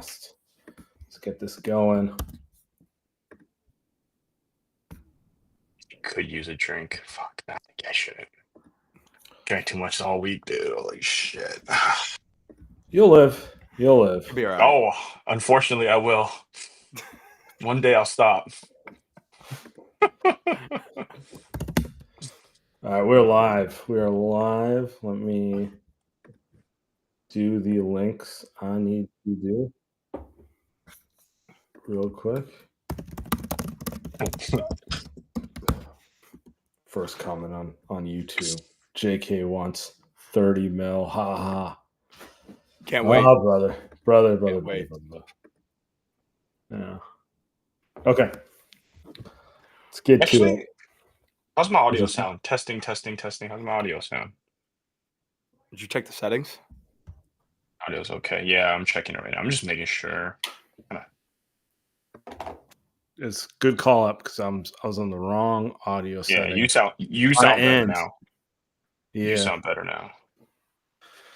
fast. Let's get this going. Could use a drink. Fuck that. I shouldn't. Drank too much all week, dude. Holy shit. You'll live. You'll live. You'll be all right. Oh, unfortunately, I will. One day I'll stop. All right, we're live. We are live. Let me do the links I need to do real quick. First comment on YouTube. JK wants 30 mil. Ha ha. Can't wait. Oh, brother. Can't wait. Yeah. Okay. Let's get to it. How's my audio sound? Testing. How's my audio sound? Did you check the settings? Audio's okay. Yeah, I'm checking it right now. I'm just making sure. It's good call up because I was on the wrong audio setting. Yeah, you sound better now. Yeah. You sound better now.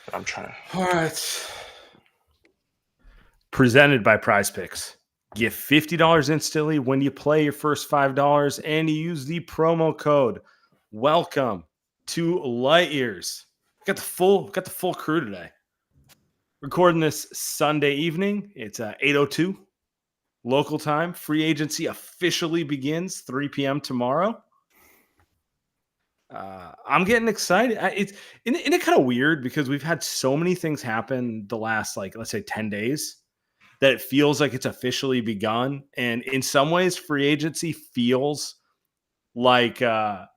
But I'm trying to. All right. Presented by Prize Picks. Get $50 instantly when you play your first $5 and you use the promo code. Welcome to Light Years. Got the full crew today. Recording this Sunday evening. It's 8:02 local time. Free agency officially begins 3 p.m. tomorrow. I'm getting excited. Isn't it kind of weird because we've had so many things happen the last, let's say 10 days that it feels like it's officially begun. And in some ways, free agency feels like a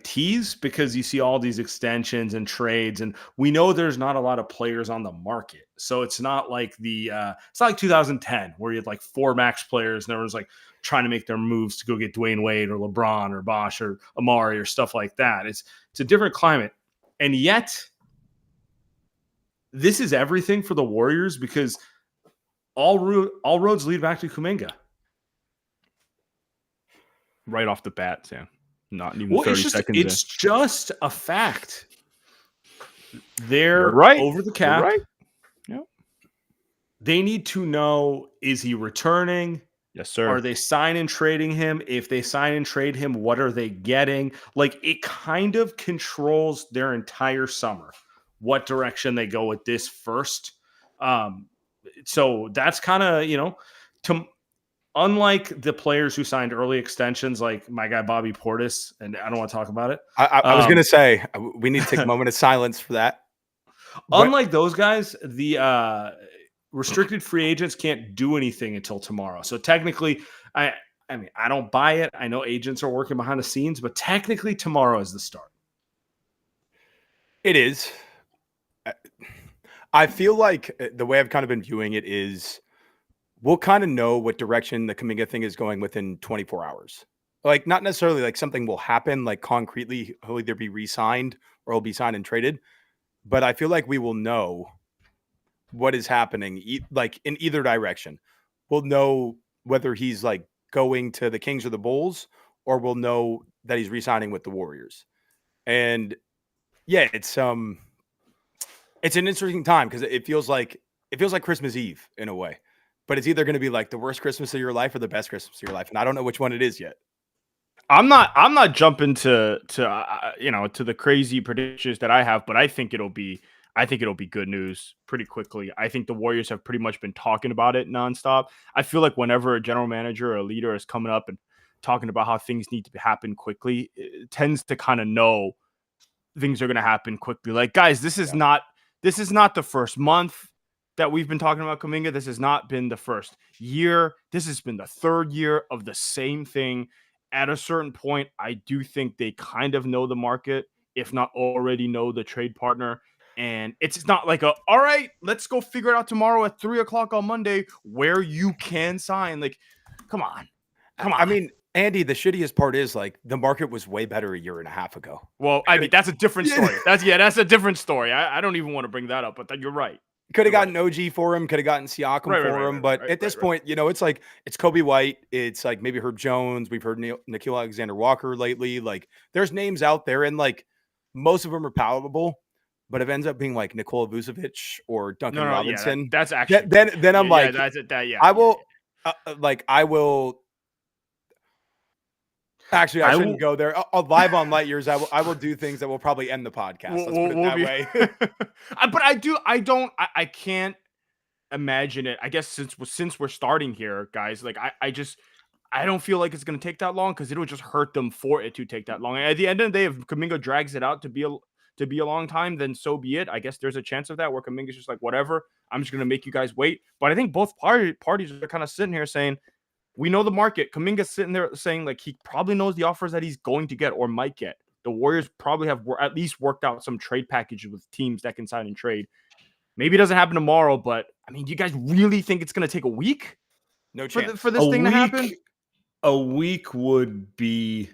tease because you see all these extensions and trades, and we know there's not a lot of players on the market. So it's not like it's not like 2010 where you had like 4 max players and everyone's like trying to make their moves to go get Dwayne Wade or LeBron or Bosh or Amari or stuff like that. It's a different climate. And yet this is everything for the Warriors because all roads lead back to Kuminga. Right off the bat, Sam. Not even 30 seconds It's just a fact. They're right. over the cap. You're right. Yep. They need to know, is he returning? Yes, sir. Are they sign and trading him? If they sign and trade him, what are they getting? Like, it kind of controls their entire summer, what direction they go with this first. So that's kind of, unlike the players who signed early extensions, like my guy Bobby Portis, and I don't want to talk about it. I was going to say, we need to take a moment of silence for that. Unlike those guys, the restricted free agents can't do anything until tomorrow. So technically, I mean, I don't buy it. I know agents are working behind the scenes, but technically tomorrow is the start. It is. I feel like the way I've kind of been viewing it is we'll kind of know what direction the Kuminga thing is going within 24 hours. Like, not necessarily like something will happen, like concretely, he'll either be re-signed or he'll be signed and traded. But I feel like we will know what is happening, like in either direction. We'll know whether he's like going to the Kings or the Bulls, or we'll know that he's re-signing with the Warriors. And yeah, it's an interesting time because it feels like Christmas Eve in a way. But it's either going to be like the worst Christmas of your life or the best Christmas of your life, and I don't know which one it is yet. I'm not jumping to the crazy predictions that I have, but I think it'll be good news pretty quickly. I think the Warriors have pretty much been talking about it nonstop. I feel like whenever a general manager or a leader is coming up and talking about how things need to happen quickly, it tends to kind of know things are going to happen quickly. Like, guys, this is not the first month that we've been talking about Kuminga. This has not been the first year. This has been the third year of the same thing. At a certain point, I do think they kind of know the market, if not already know the trade partner. And it's not like all right, let's go figure it out tomorrow at 3:00 on Monday where you can sign. Like, come on. I mean, Andy, the shittiest part is like the market was way better a year and a half ago. Well, I mean, that's a different story. That's a different story. I don't even want to bring that up, but you're right. Could have gotten OG for him, could have gotten Siakam for him, but at this point, it's like it's Kobe White, it's like maybe Herb Jones. We've heard Nickeil Alexander-Walker lately. Like, there's names out there, and like most of them are palatable. but if it ends up being like Nikola Vucevic or Duncan No, yeah, Robinson, that's actually then I'm like, that's it. That I will, I will. Actually, I shouldn't go there. Live on Light Years, I will do things that will probably end the podcast. Let's put it that way. But I can't imagine it. I guess since we're starting here, guys, like I don't feel like it's going to take that long because it would just hurt them for it to take that long. At the end of the day, if Kuminga drags it out to be a long time, then so be it. I guess there's a chance of that where Kuminga's just like, whatever, I'm just going to make you guys wait. But I think both parties are kind of sitting here saying, we know the market. Kuminga's sitting there saying like he probably knows the offers that he's going to get or might get. The Warriors probably have at least worked out some trade packages with teams that can sign and trade. Maybe it doesn't happen tomorrow, but I mean, do you guys really think it's going to take a week? No chance for this thing to happen? A week would be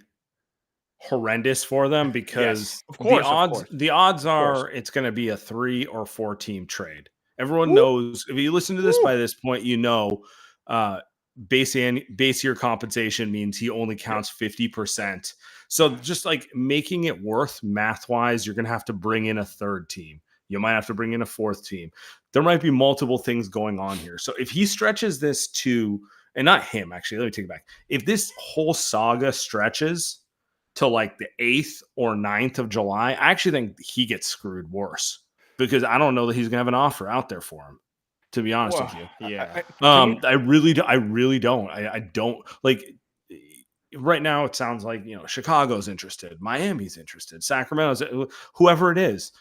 horrendous for them because the odds are it's going to be a 3 or 4 team trade. Everyone knows, if you listen to this by this point, you know, base year compensation means he only counts 50%. So just like making it worth math wise, you're going to have to bring in a third team. You might have to bring in a fourth team. There might be multiple things going on here. So if he stretches this to, and not him, actually, let me take it back. If this whole saga stretches to like the 8th or 9th of July, I actually think he gets screwed worse because I don't know that he's going to have an offer out there for him, to be honest with you. Yeah. I really don't. I don't like right now. It sounds like, you know, Chicago's interested, Miami's interested, Sacramento's, whoever it is.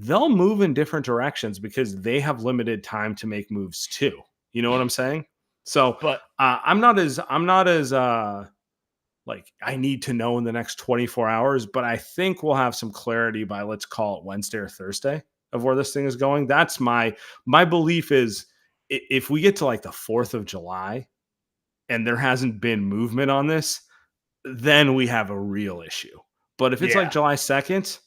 They'll move in different directions because they have limited time to make moves too. You know what I'm saying? So, but I'm not as like I need to know in the next 24 hours, but I think we'll have some clarity by, let's call it Wednesday or Thursday, of where this thing is going. That's my belief is if we get to like the 4th of July and there hasn't been movement on this, then we have a real issue. But if it's like July 2nd,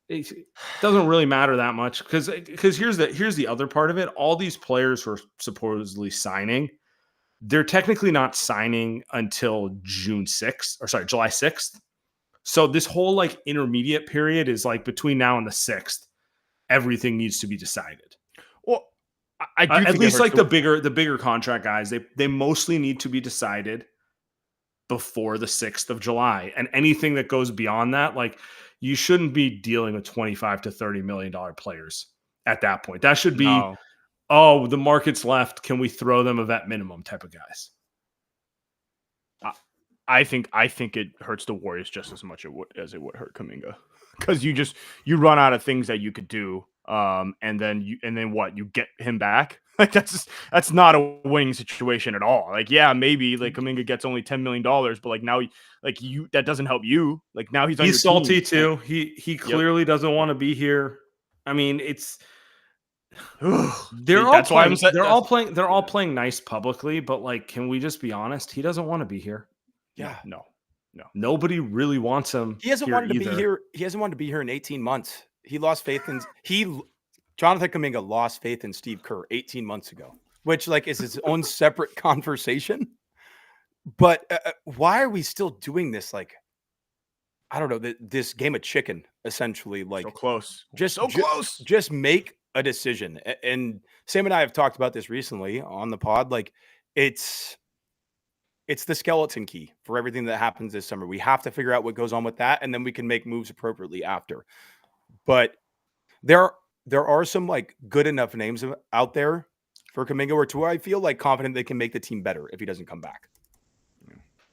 it doesn't really matter that much because here's the other part of it. All these players who are supposedly signing, they're technically not signing until July 6th. So this whole like intermediate period is like between now and the 6th, everything needs to be decided. Well, I do at least like the bigger contract guys, they mostly need to be decided before the 6th of July. And anything that goes beyond that, like you shouldn't be dealing with $25 to $30 million players at that point. That should be, the market's left. Can we throw them a vet minimum type of guys? I think it hurts the Warriors just as much as it would hurt Kuminga because you run out of things that you could do. And then what? You get him back? Like that's not a winning situation at all. Like, yeah, maybe like Kuminga gets only $10 million, but like now, like that doesn't help you. Like now he's salty too. He clearly doesn't want to be here. I mean, it's they're all playing nice publicly, but like, can we just be honest? He doesn't want to be here. Yeah, no. Nobody really wants him. He hasn't wanted to be here. He hasn't wanted to be here in 18 months. He lost faith in Jonathan Kuminga lost faith in Steve Kerr 18 months ago, which like is his own separate conversation. But why are we still doing this? Like, I don't know, this game of chicken, essentially. Like, so close. Just make a decision. And Sam and I have talked about this recently on the pod. Like, it's the skeleton key for everything that happens this summer. We have to figure out what goes on with that, and then we can make moves appropriately after. But there are some like good enough names out there for Kuminga where I feel like confident they can make the team better if he doesn't come back.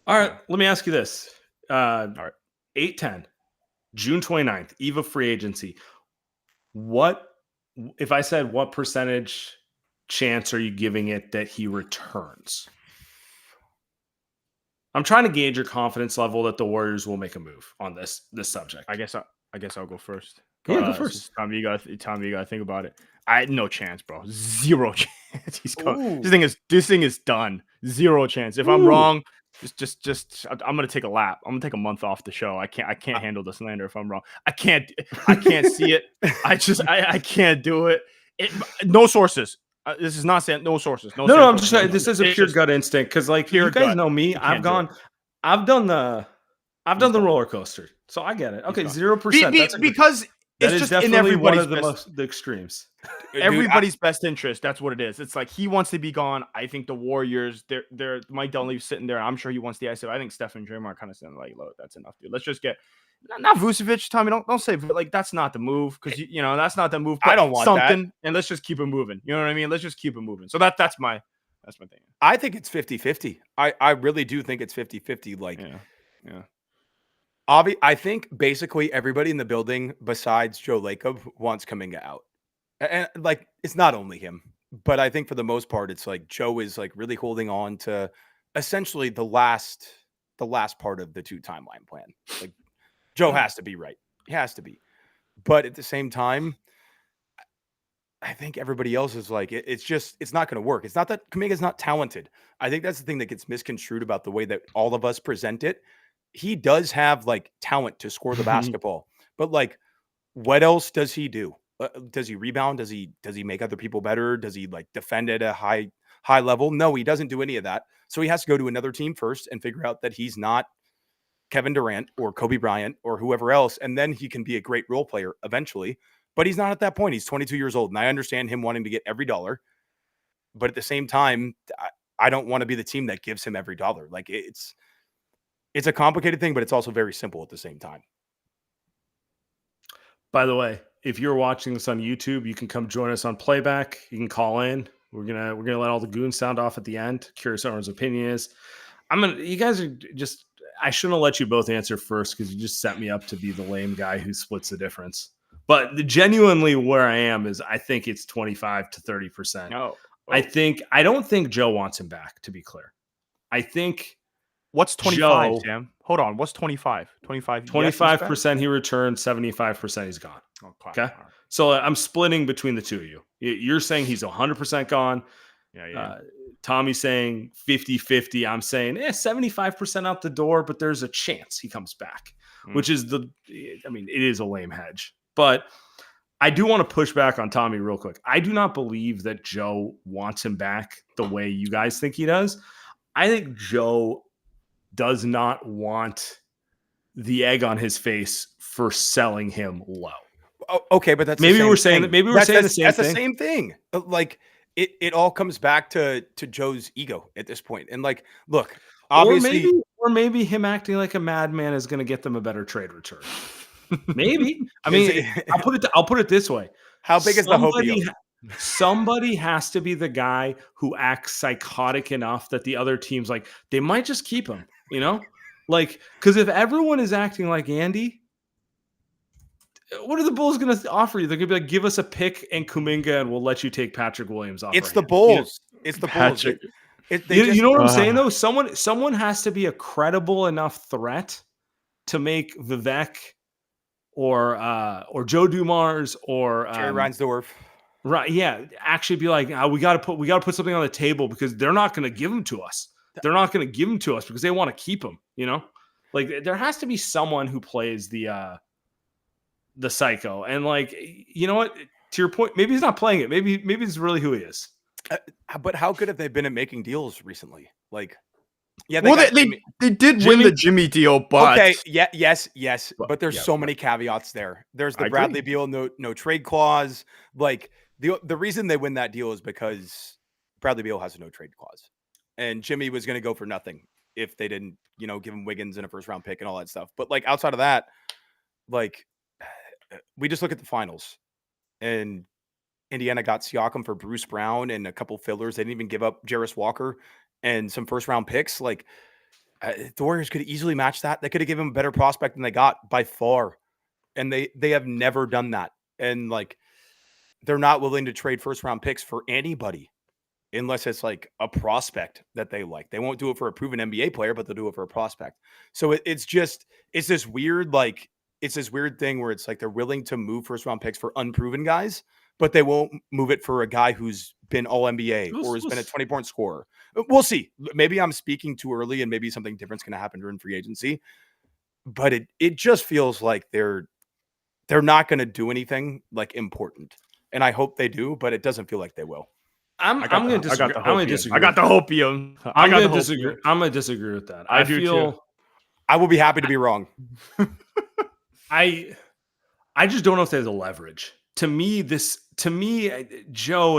All right, let me ask you this. All right, 8-10, June 29th, eve of free agency. What if I said what percentage chance are you giving it that he returns? I'm trying to gauge your confidence level that the Warriors will make a move on this subject. I guess I'll go first. Go first. Tommy, you gotta think about it. I had no chance, bro. Zero chance. He's coming. This thing is done. Zero chance. If I'm wrong, just I'm gonna take a lap. I'm gonna take a month off the show. I can't handle the slander if I'm wrong. I can't see it. I can't do it. No sources. This is not saying no sources. No, I'm just saying this is a pure gut instinct because like you guys know me. I've done the roller coaster, so I get it. Okay, 0%. That it's is just in definitely one everybody's of the best, the extremes. Dude, everybody's best interest. That's what it is. It's like he wants to be gone. I think the Warriors, they're Mike Dunleavy's sitting there. I'm sure he wants the ISO. I think Steph and Draymond are kind of saying like, look, that's enough, dude. Let's just get not Vucevic, Tommy. Don't say like that's not the move because you know that's not the move. I don't want that. something, and let's just keep it moving. You know what I mean? Let's just keep it moving. So that's my thing. I think it's 50-50. I really do think it's 50-50. Like, Yeah. I think basically everybody in the building besides Joe Lacob wants Kuminga out. And like, it's not only him, but I think for the most part, it's like Joe is like really holding on to essentially the last part of the 2 timeline plan. Like Joe has to be right. He has to be. But at the same time, I think everybody else is like, it's not going to work. It's not that Kuminga's not talented. I think that's the thing that gets misconstrued about the way that all of us present it. He does have like talent to score the basketball, but like, what else does he do? Does he rebound? Does he make other people better? Does he like defend at a high level? No, he doesn't do any of that. So he has to go to another team first and figure out that he's not Kevin Durant or Kobe Bryant or whoever else. And then he can be a great role player eventually, but he's not at that point. He's 22 years old. And I understand him wanting to get every dollar, but at the same time, I don't want to be the team that gives him every dollar. Like it's a complicated thing, but it's also very simple at the same time. By the way, if you're watching this on YouTube, you can come join us on playback. You can call in. We're gonna let all the goons sound off at the end. Curious what everyone's opinion is. You guys are just. I shouldn't have let you both answer first because you just set me up to be the lame guy who splits the difference. But genuinely, where I am is I think it's 25 to 30%. Oh. I don't think Joe wants him back. To be clear, I think. What's 25, Joe, Sam? Hold on. What's 25? 25. 25% he returned, 75% he's gone. Okay. So I'm splitting between the two of you. You're saying he's 100% gone. Yeah. Tommy's saying 50-50. I'm saying 75% out the door, but there's a chance he comes back, which is it is a lame hedge. But I do want to push back on Tommy real quick. I do not believe that Joe wants him back the way you guys think he does. I think Joe does not want the egg on his face for selling him low. Oh, okay, but that's maybe the we're same saying thing. that. Maybe we're saying the same thing. That's the same thing. Like it all comes back to Joe's ego at this point. And like, look, obviously, or maybe him acting like a madman is going to get them a better trade return. Maybe. I mean, I'll put it this way. How big is the hope? Somebody has to be the guy who acts psychotic enough that the other team's like, they might just keep him, you know? Like, because if everyone is acting like Andy, what are the Bulls going to offer you? They're going to be like, give us a pick and Kuminga, and we'll let you take Patrick Williams off. It's the Bulls. It's the Bulls. You know what I'm saying, though? Someone has to be a credible enough threat to make Vivek or Joe Dumars or Jerry Reinsdorf. Right. Yeah. Actually be like, we got to put something on the table because they're not going to give them to us. They're not going to give them to us because they want to keep them, you know, like there has to be someone who plays the psycho. And like, you know what, to your point, maybe he's not playing it. Maybe it's really who he is. But how good have they been at making deals recently? Like, yeah, they did win the Jimmy deal, but okay, yes, but there's so many caveats there. There's the Bradley Beal no trade clause. Like the reason they win that deal is because Bradley Beal has a no trade clause, and Jimmy was going to go for nothing if they didn't, give him Wiggins and a first round pick and all that stuff. But like outside of that, like we just look at the finals, and Indiana got Siakam for Bruce Brown and a couple fillers. They didn't even give up Jarris Walker and some first round picks. Like the Warriors could easily match that. They could have given him a better prospect than they got by far. And they have never done that. And like, they're not willing to trade first round picks for anybody unless it's like a prospect that they like. They won't do it for a proven NBA player, but they'll do it for a prospect. So it's this weird thing where it's like they're willing to move first round picks for unproven guys, but they won't move it for a guy who's been all NBA or has been a 20-point scorer. We'll see. Maybe I'm speaking too early and maybe something different's going to happen during free agency, but it just feels like they're not going to do anything like important. And I hope they do, but it doesn't feel like they will. I'm going to disagree. I'm going to disagree. I got the hopium. I'm going to disagree. I'm going to disagree with that. I do too. I will be happy to be wrong. I just don't know if there's a leverage. To me, Joe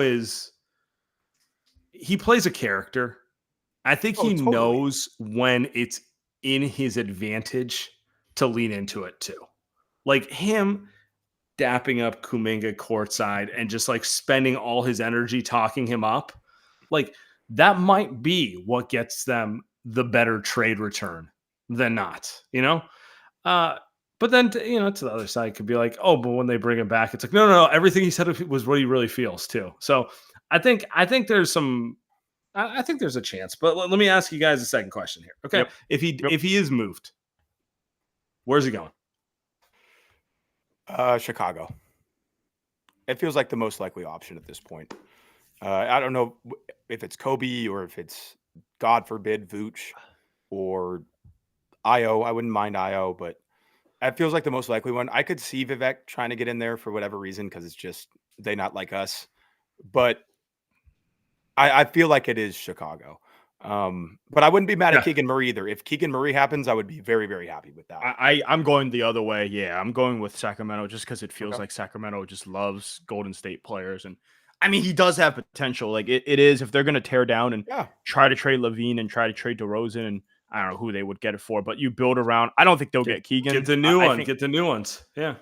he plays a character. I think he totally. knows when it's in his advantage to lean into it too. Like him dapping up Kuminga courtside and just like spending all his energy talking him up. Like that might be what gets them the better trade return than not, you know? But then, to the other side could be like, oh, but when they bring him back, it's like, no, everything he said was what he really feels too. So I think there's I think there's a chance. But let me ask you guys a second question here. Okay, Yep. if he is moved, where's he going? Chicago. It feels like the most likely option at this point. I don't know if it's Kobe or if it's, God forbid, Vooch or Io. I wouldn't mind Io, but it feels like the most likely one. I could see Vivek trying to get in there for whatever reason because it's just they not like us. But I feel like it is Chicago. But I wouldn't be mad at Keegan Murray either. If Keegan Murray happens, I would be very, very happy with that. I'm going the other way. Yeah, I'm going with Sacramento just because it feels like Sacramento just loves Golden State players. And I mean, he does have potential. Like it is, if they're going to tear down and try to trade Levine and try to trade DeRozan, and I don't know who they would get it for, but you build around. I don't think they'll get Keegan. Get the new one. Get the new ones. Yeah.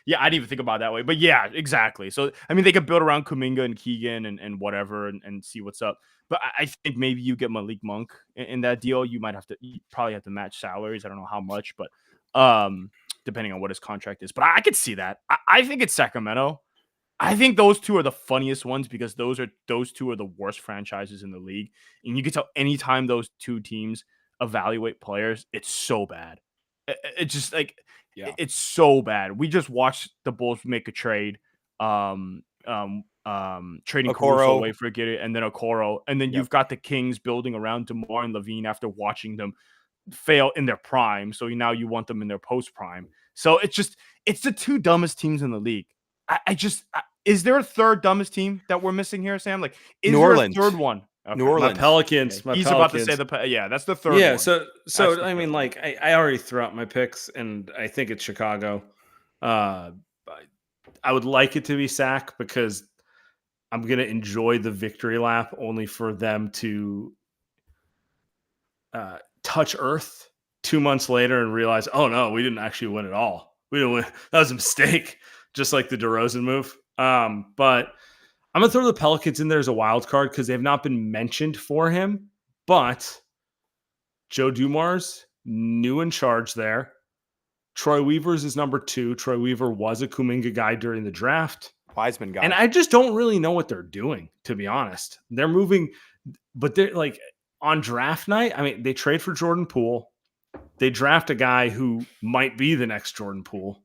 Yeah, I didn't even think about it that way. But yeah, exactly. So, I mean, they could build around Kuminga and Keegan and whatever and see what's up. But I think maybe you get Malik Monk in that deal. You probably have to match salaries. I don't know how much, but depending on what his contract is. But I could see that. I think it's Sacramento. I think those two are the funniest ones because those two are the worst franchises in the league. And you can tell anytime those two teams evaluate players, it's so bad. It's just like it's so bad. We just watched the Bulls make a trade, trading Caruso away for Giddey, and then Okoro, and then you've got the Kings building around DeMar and Levine after watching them fail in their prime. So now you want them in their post prime. So it's the two dumbest teams in the league. Is there a third dumbest team that we're missing here, Sam? Like, is New there Orleans. a third one? Okay. New Orleans. My Pelicans. Okay. He's about to say that's the third one. So I mean, like, I already threw out my picks, and I think it's Chicago. I would like it to be Sac because I'm going to enjoy the victory lap only for them to touch earth 2 months later and realize, oh, no, we didn't actually win at all. We didn't win. That was a mistake, just like the DeRozan move. But I'm going to throw the Pelicans in there as a wild card because they've not been mentioned for him. But Joe Dumars, new in charge there. Troy Weaver's is number 2. Troy Weaver was a Kuminga guy during the draft. Wiseman guy. And I just don't really know what they're doing, to be honest. They're moving, but they're like on draft night. I mean, they trade for Jordan Poole. They draft a guy who might be the next Jordan Poole.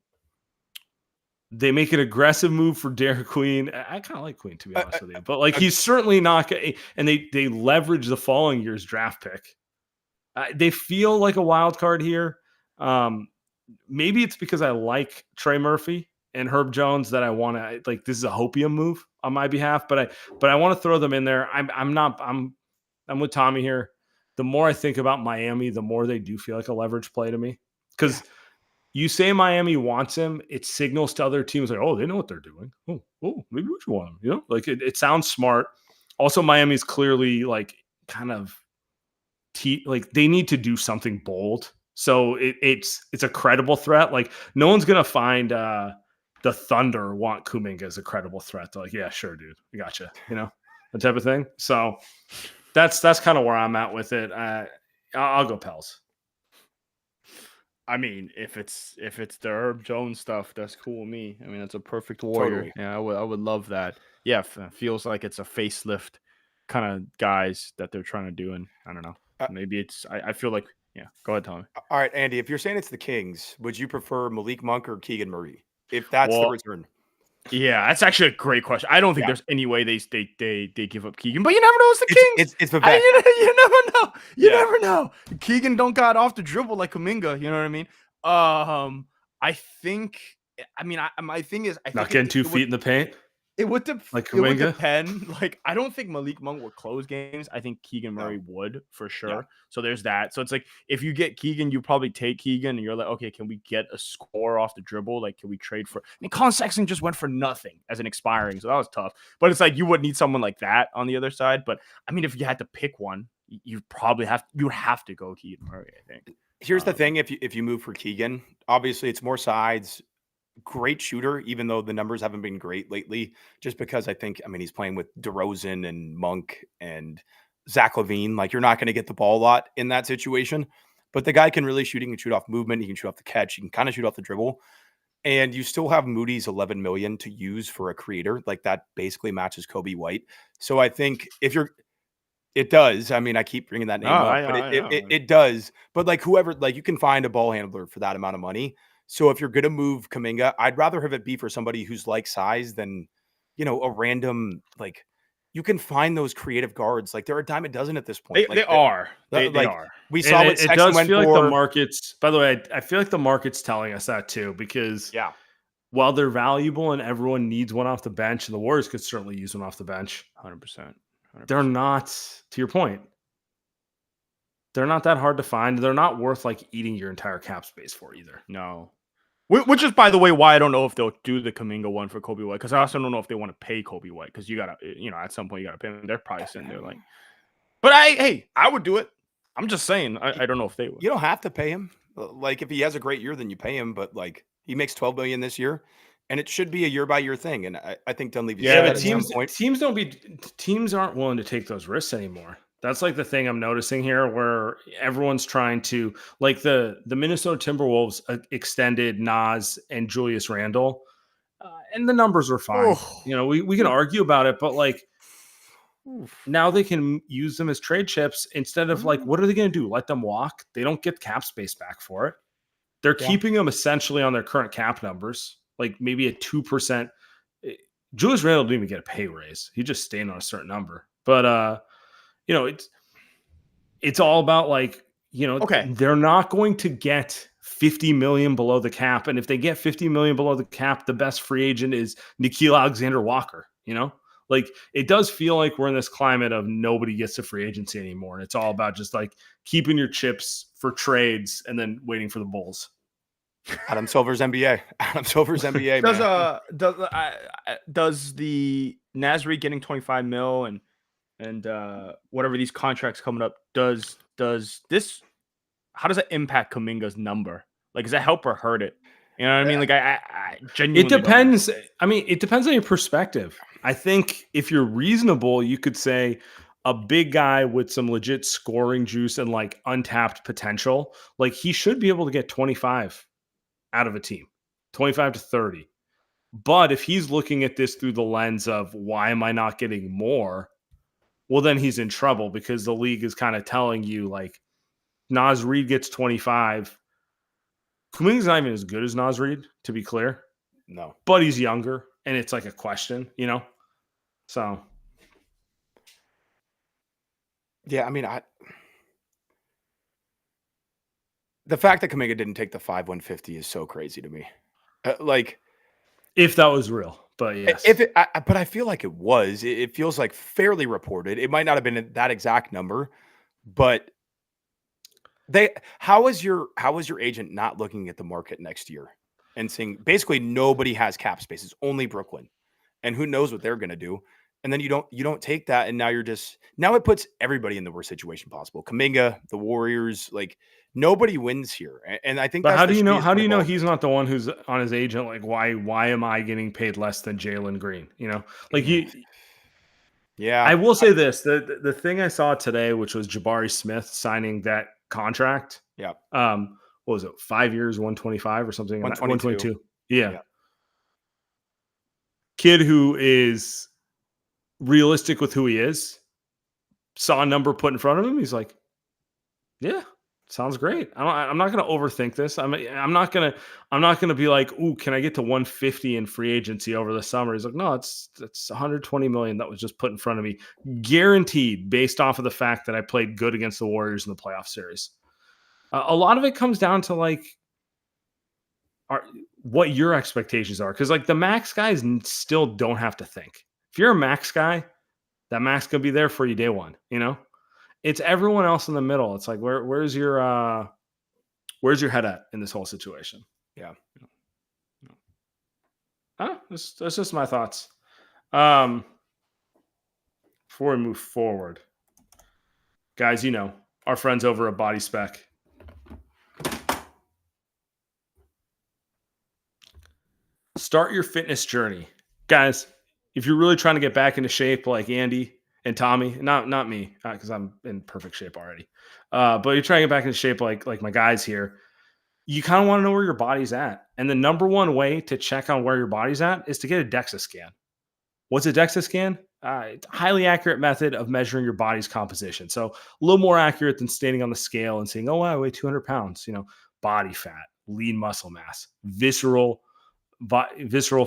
They make an aggressive move for Derek Queen. I kind of like Queen, to be honest with you. But like he's certainly not – and they leverage the following year's draft pick. They feel like a wild card here. Maybe it's because I like Trey Murphy and Herb Jones that I want to – like this is a hopium move on my behalf. But I want to throw them in there. I'm with Tommy here. The more I think about Miami, the more they do feel like a leverage play to me. Because – you say Miami wants him, it signals to other teams like, oh, they know what they're doing. Oh, maybe we should want him. You know, like it sounds smart. Also, Miami's clearly like kind of like they need to do something bold. So it's a credible threat. Like no one's gonna find the Thunder want Kuminga as a credible threat. They're like, yeah, sure, dude, I gotcha. You know, that type of thing. So that's kind of where I'm at with it. I'll go Pels. I mean, if it's the Herb Jones stuff, that's cool with me. I mean, that's a perfect warrior. Totally. Yeah, I would love that. Yeah, feels like it's a facelift kind of guys that they're trying to do, and I don't know. Maybe it's. I feel like Go ahead, Tommy. All right, Andy. If you're saying it's the Kings, would you prefer Malik Monk or Keegan Murray? If that's the return. Yeah, that's actually a great question. I don't think there's any way they give up Keegan, but you never know. It's the Kings. It's Vivek. You never know. You never know. Keegan don't got off the dribble like Kuminga. You know what I mean? I think. I mean, my thing is, I not think getting 2 feet in the paint. It would Like it would Kuminga? depend. Like, I don't think Malik Monk would close games. I think Keegan No. Murray would for sure. Yeah. So there's that. So it's like if you get Keegan, you probably take Keegan, and you're like, okay, can we get a score off the dribble? Like, can we trade for? I mean, Colin Sexton just went for nothing as an expiring, so that was tough. But it's like you would need someone like that on the other side. But I mean, if you had to pick one, you would have to go Keegan Murray, I think. Here's the thing: if you move for Keegan, obviously it's more sides. Great shooter, even though the numbers haven't been great lately, just because I mean, he's playing with DeRozan and Monk and Zach LaVine. Like, you're not going to get the ball a lot in that situation, but the guy can really shoot. He can shoot off movement. He can shoot off the catch. He can kind of shoot off the dribble. And you still have Moody's 11 million to use for a creator. Like, that basically matches Kobe White. So I think it does. I mean, I keep bringing that name up, but it does. But like, whoever, like, you can find a ball handler for that amount of money. So if you're going to move Kuminga, I'd rather have it be for somebody who's like size than, a random, like, you can find those creative guards. Like, they're a dime a dozen at this point. They are. They are. We saw what it does feel like the market's, by the way, I feel like the market's telling us that too, because while they're valuable and everyone needs one off the bench, and the Warriors could certainly use one off the bench, 100%. they're not, to your point, they're not that hard to find. They're not worth like eating your entire cap space for either. No. Which is, by the way, why I don't know if they'll do the Kuminga one for Kobe White, because I also don't know if they want to pay Kobe White, because you got to, at some point you got to pay them. They're probably sitting there like, but I would do it. I'm just saying, I don't know if they would. You don't have to pay him. Like, if he has a great year, then you pay him. But like, he makes $12 million this year, and it should be a year by year thing. And I think Dunleavy. Yeah, but teams aren't willing to take those risks anymore. That's like the thing I'm noticing here, where everyone's trying to, like, the Minnesota Timberwolves extended Nas and Julius Randle, and the numbers were fine. We can argue about it, but like, now they can use them as trade chips instead of like, what are they going to do? Let them walk? They don't get cap space back for it. They're keeping them essentially on their current cap numbers, like maybe a 2%. Julius Randle didn't even get a pay raise. He just stayed on a certain number, but it's all about like, they're not going to get 50 million below the cap. And if they get 50 million below the cap, the best free agent is Nickeil Alexander-Walker, like, it does feel like we're in this climate of nobody gets to free agency anymore. And it's all about just like keeping your chips for trades and then waiting for the Bulls. Adam Silver's NBA. Does the Nasri getting 25 mil and whatever these contracts coming up, does this, how does that impact Kuminga's number? Like, does that help or hurt it? You know what I mean? Like, I genuinely, it depends. I mean, it depends on your perspective. I think if you're reasonable, you could say a big guy with some legit scoring juice and like untapped potential, like, he should be able to get 25 out of a team, 25 to 30. But if he's looking at this through the lens of, why am I not getting more? Well, then he's in trouble, because the league is kind of telling you, like, Naz Reid gets 25. Kuminga's not even as good as Naz Reid, to be clear. No. But he's younger, and it's like a question, So. Yeah, I mean, the fact that Kuminga didn't take the 5/150 is so crazy to me. Like, if that was real. But yes. But I feel like it was. It feels like fairly reported. It might not have been that exact number, but how is your agent not looking at the market next year and seeing basically nobody has cap space? It's only Brooklyn, and who knows what they're going to do? And then you don't take that, and now it puts everybody in the worst situation possible. Kuminga, the Warriors, like, nobody wins here, and I think. But how do you know? How do you know he's not the one who's on his agent? Like, why am I getting paid less than Jalen Green? Like you. Yeah, I will say this: the thing I saw today, which was Jabari Smith signing that contract. Yeah. What was it? 5 years, 125 or something? 122. Yeah. Kid who is realistic with who he is, saw a number put in front of him. He's like, yeah, sounds great. I'm not going to overthink this. I'm not going to be like, ooh, can I get to 150 in free agency over the summer? He's like, no, it's 120 million that was just put in front of me, guaranteed, based off of the fact that I played good against the Warriors in the playoff series. A lot of it comes down to like, what your expectations are. Because like the max guys still don't have to think. If you're a max guy, that max could be there for you day one. It's everyone else in the middle. It's like where's your head at in this whole situation? Yeah. That's just my thoughts. Before we move forward, guys, our friends over at Body Spec. Start your fitness journey. Guys, if you're really trying to get back into shape like Andy and Tommy, not me, because I'm in perfect shape already. But you're trying to get back into shape like my guys here. You kind of want to know where your body's at. And the number one way to check on where your body's at is to get a DEXA scan. What's a DEXA scan? It's a highly accurate method of measuring your body's composition. So a little more accurate than standing on the scale and saying, oh, I weigh 200 pounds. Body fat, lean muscle mass, visceral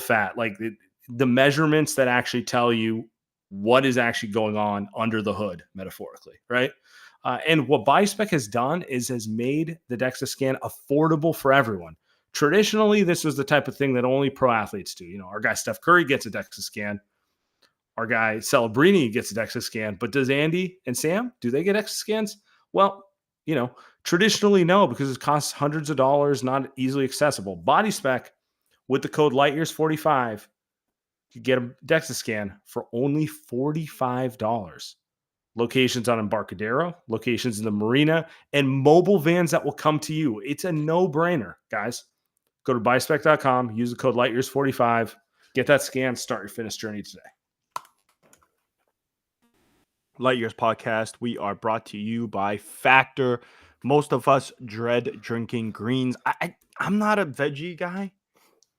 fat, like the measurements that actually tell you what is actually going on under the hood, metaphorically, right? And what BodySpec has done is has made the DEXA scan affordable for everyone. Traditionally, this was the type of thing that only pro athletes do. Our guy Steph Curry gets a DEXA scan. Our guy Celebrini gets a DEXA scan. But does Andy and Sam, do they get DEXA scans? Well, traditionally, no, because it costs hundreds of dollars, not easily accessible. BodySpec, with the code LightYears45, you get a DEXA scan for only $45. Locations on Embarcadero, locations in the marina, and mobile vans that will come to you. It's a no-brainer, guys. Go to BodySpec.com, use the code LightYears45, get that scan, start your fitness journey today. Light Years Podcast, we are brought to you by Factor. Most of us dread drinking greens. I'm not a veggie guy.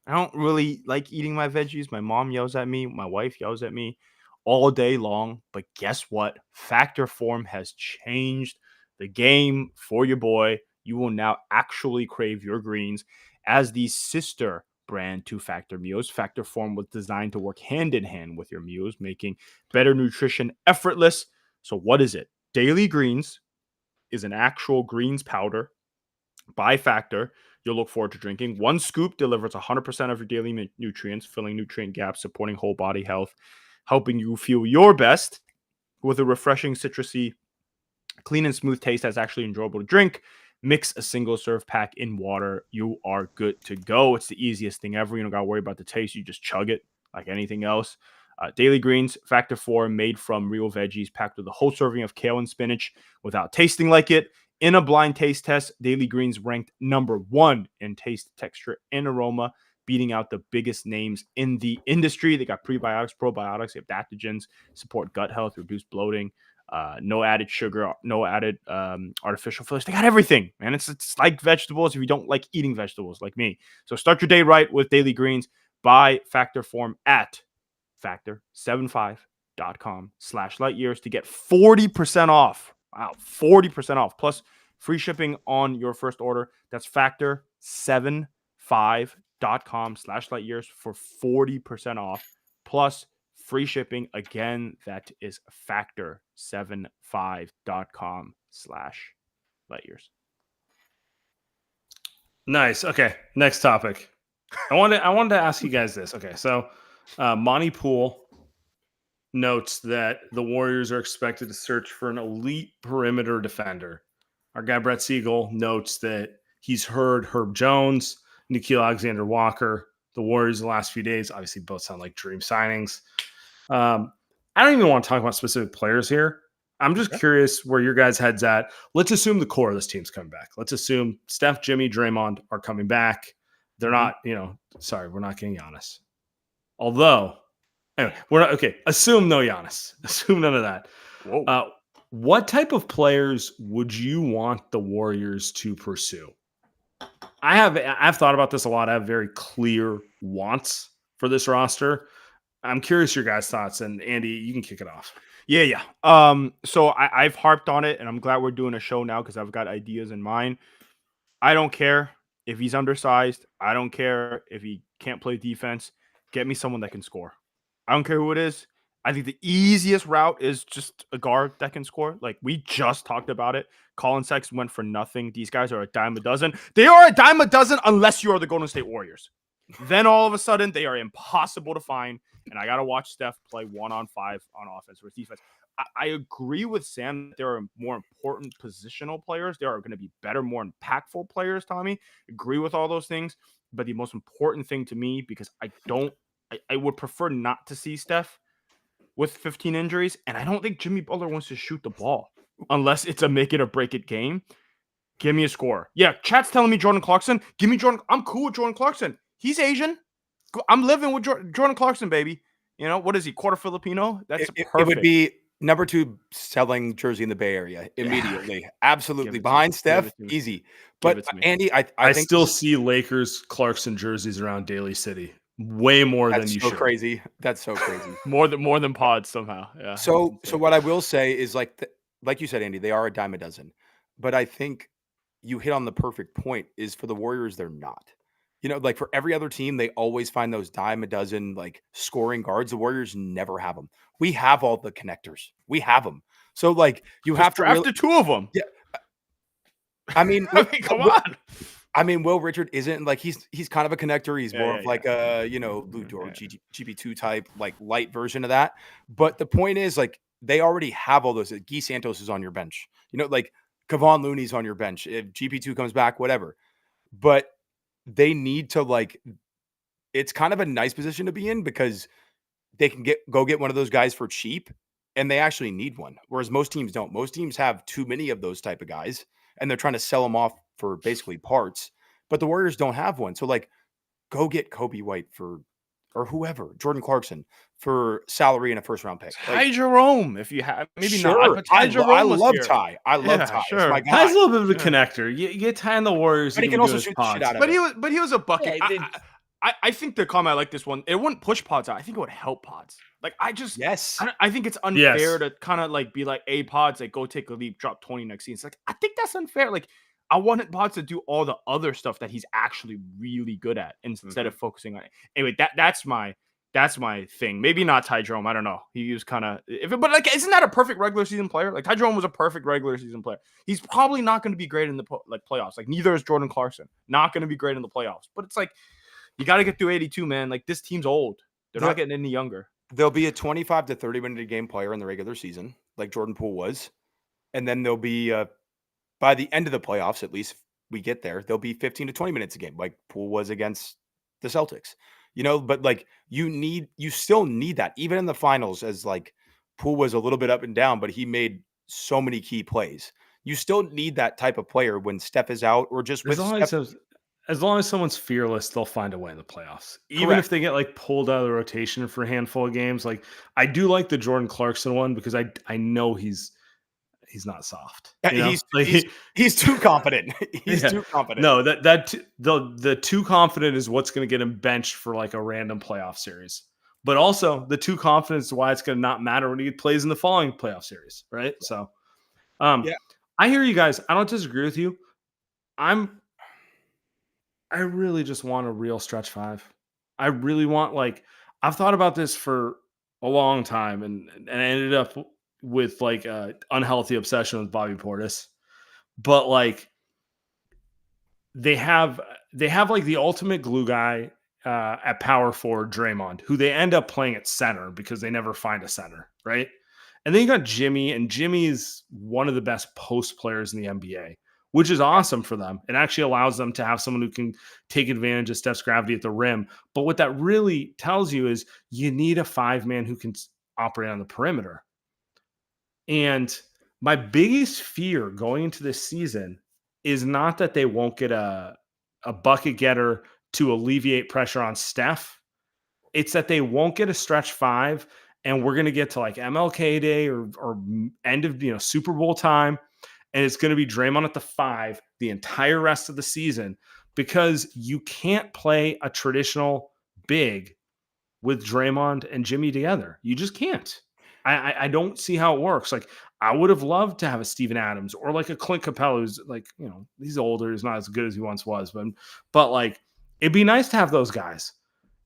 I don't really like eating my veggies. My mom yells at me. My wife yells at me all day long. But guess what? Factor Form has changed the game for your boy. You will now actually crave your greens as the sister brand to Factor meals. Factor Form was designed to work hand in hand with your meals, making better nutrition effortless. So what is it? Daily Greens is an actual greens powder by Factor you'll look forward to drinking. One scoop delivers 100% of your daily nutrients, filling nutrient gaps, supporting whole body health, helping you feel your best with a refreshing, citrusy, clean and smooth taste that's actually enjoyable to drink. Mix a single serve pack in water. You are good to go. It's the easiest thing ever. You don't got to worry about the taste. You just chug it like anything else. Daily Greens, Factor 4, made from real veggies, packed with a whole serving of kale and spinach without tasting like it. In a blind taste test, Daily Greens ranked number 1 in taste, texture, and aroma, beating out the biggest names in the industry. They got prebiotics, probiotics, they have adaptogens, support gut health, reduce bloating, no added sugar, no added artificial fillers. They got everything, man. It's like vegetables if you don't like eating vegetables like me. So start your day right with Daily Greens. Buy Factor Form at factor75.com/lightyears to get 40% off. Wow, 40% off. Plus free shipping on your first order. That's factor75.com/lightyears for 40% off. Plus free shipping. Again, that is factor75.com/lightyears. Nice. Okay, next topic. I wanted to ask you guys this. Okay, so Monty Poole notes that the Warriors are expected to search for an elite perimeter defender. Our guy Brett Siegel notes that he's heard Herb Jones, Nickeil Alexander-Walker, the Warriors the last few days. Obviously, both sound like dream signings. I don't even want to talk about specific players here. I'm just curious where your guys' head's at. Let's assume the core of this team's coming back. Let's assume Steph, Jimmy, Draymond are coming back. They're not, sorry, we're not getting Giannis. Although, anyway, we're not okay. Assume no Giannis. Assume none of that. What type of players would you want the Warriors to pursue? I've thought about this a lot. I have very clear wants for this roster. I'm curious your guys' thoughts, and Andy, you can kick it off. Yeah. So I've harped on it, and I'm glad we're doing a show now because I've got ideas in mind. I don't care if he's undersized. I don't care if he can't play defense. Get me someone that can score. I don't care who it is. I think the easiest route is just a guard that can score. Like we just talked about it. Colin Sexton went for nothing. These guys are a dime a dozen. They are a dime a dozen unless you are the Golden State Warriors. Then all of a sudden they are impossible to find. And I got to watch Steph play 1-on-5 on offense versus defense. I agree with Sam that there are more important positional players. There are going to be better, more impactful players, Tommy. Agree with all those things. But the most important thing to me, because I would prefer not to see Steph with 15 injuries, and I don't think Jimmy Butler wants to shoot the ball unless it's a make it or break it game. Give me a score. Yeah, chat's telling me Jordan Clarkson. Give me Jordan. I'm cool with Jordan Clarkson. He's Asian. I'm living with Jordan Clarkson, baby. You know, what is he, quarter Filipino? That's perfect. It would be number 2 selling jersey in the Bay Area immediately. Yeah. Absolutely. Behind Steph, easy. But Andy, I think still see Lakers Clarkson jerseys around Daly City. Way more than you should. Crazy. That's so crazy. more than pods somehow. Yeah. So what I will say is like you said, Andy, they are a dime a dozen. But I think you hit on the perfect point is for the Warriors, they're not. You know, like for every other team, they always find those dime a dozen like scoring guards. The Warriors never have them. We have all the connectors. We have them. So like you have to draft 2 of them. Yeah. I mean, come on. I mean, Will Richard isn't like he's kind of a connector. He's more of like a Lou Dort GP2 type like light version of that. But the point is like they already have all those. Guy Santos is on your bench. You know, like Kevon Looney's on your bench. If GP2 comes back, whatever. But they need to like. It's kind of a nice position to be in because they can go get one of those guys for cheap, and they actually need one. Whereas most teams don't. Most teams have too many of those type of guys, and they're trying to sell them off for basically parts, but the Warriors don't have one. So like go get Kobe White or whoever, Jordan Clarkson for salary and a first round pick. Ty Jerome, if you have, maybe sure. not. But Ty Jerome I love Ty. I love Ty. Sure. My guy. Ty's a little bit of a connector. You get Ty in the Warriors, but he can also shoot the shit out of it. But he was a bucket. Yeah, I think the comment I like this one. It wouldn't push pods out. I think it would help pods. Like I think it's unfair to kind of like be like, "Hey, pods, like go take a leap, drop 20 next season." It's like I think that's unfair. Like I wanted pods to do all the other stuff that he's actually really good at instead of focusing on it. Anyway, that's my thing. Maybe not Ty Jerome. I don't know. He was kind of but like isn't that a perfect regular season player? Like Ty Jerome was a perfect regular season player. He's probably not going to be great in the playoffs. Like neither is Jordan Clarkson. Not going to be great in the playoffs. But it's like you got to get through 82, man. Like this team's old. They're not getting any younger. There'll be a 25 to 30 minute a game player in the regular season, like Jordan Poole was. And then there'll be by the end of the playoffs, at least we get there, there'll be 15 to 20 minutes a game, like Poole was against the Celtics. You know, but like you still need that, even in the finals, as like Poole was a little bit up and down, but he made so many key plays. You still need that type of player when Steph is out or just with as long as someone's fearless, they'll find a way in the playoffs. Even if they get like pulled out of the rotation for a handful of games. Like I do like the Jordan Clarkson one because I know he's not soft. He's too confident. He's too confident. No, the too confident is what's going to get him benched for like a random playoff series. But also the too confident is why it's going to not matter when he plays in the following playoff series, right? So, I hear you guys. I don't disagree with you. I really just want a real stretch 5. I really want I've thought about this for a long time and I ended up with like a unhealthy obsession with Bobby Portis. But like they have like the ultimate glue guy at power forward, Draymond, who they end up playing at center because they never find a center, right? And then you got Jimmy, and Jimmy is one of the best post players in the NBA, which is awesome for them. It actually allows them to have someone who can take advantage of Steph's gravity at the rim. But what that really tells you is you need a 5-man who can operate on the perimeter. And my biggest fear going into this season is not that they won't get a bucket getter to alleviate pressure on Steph. It's that they won't get a stretch 5, and we're going to get to like MLK Day or end of Super Bowl time, and it's going to be Draymond at the 5 the entire rest of the season because you can't play a traditional big with Draymond and Jimmy together. You just can't. I don't see how it works. Like I would have loved to have a Steven Adams or like a Clint Capella who's like, he's older. He's not as good as he once was, but like, it'd be nice to have those guys.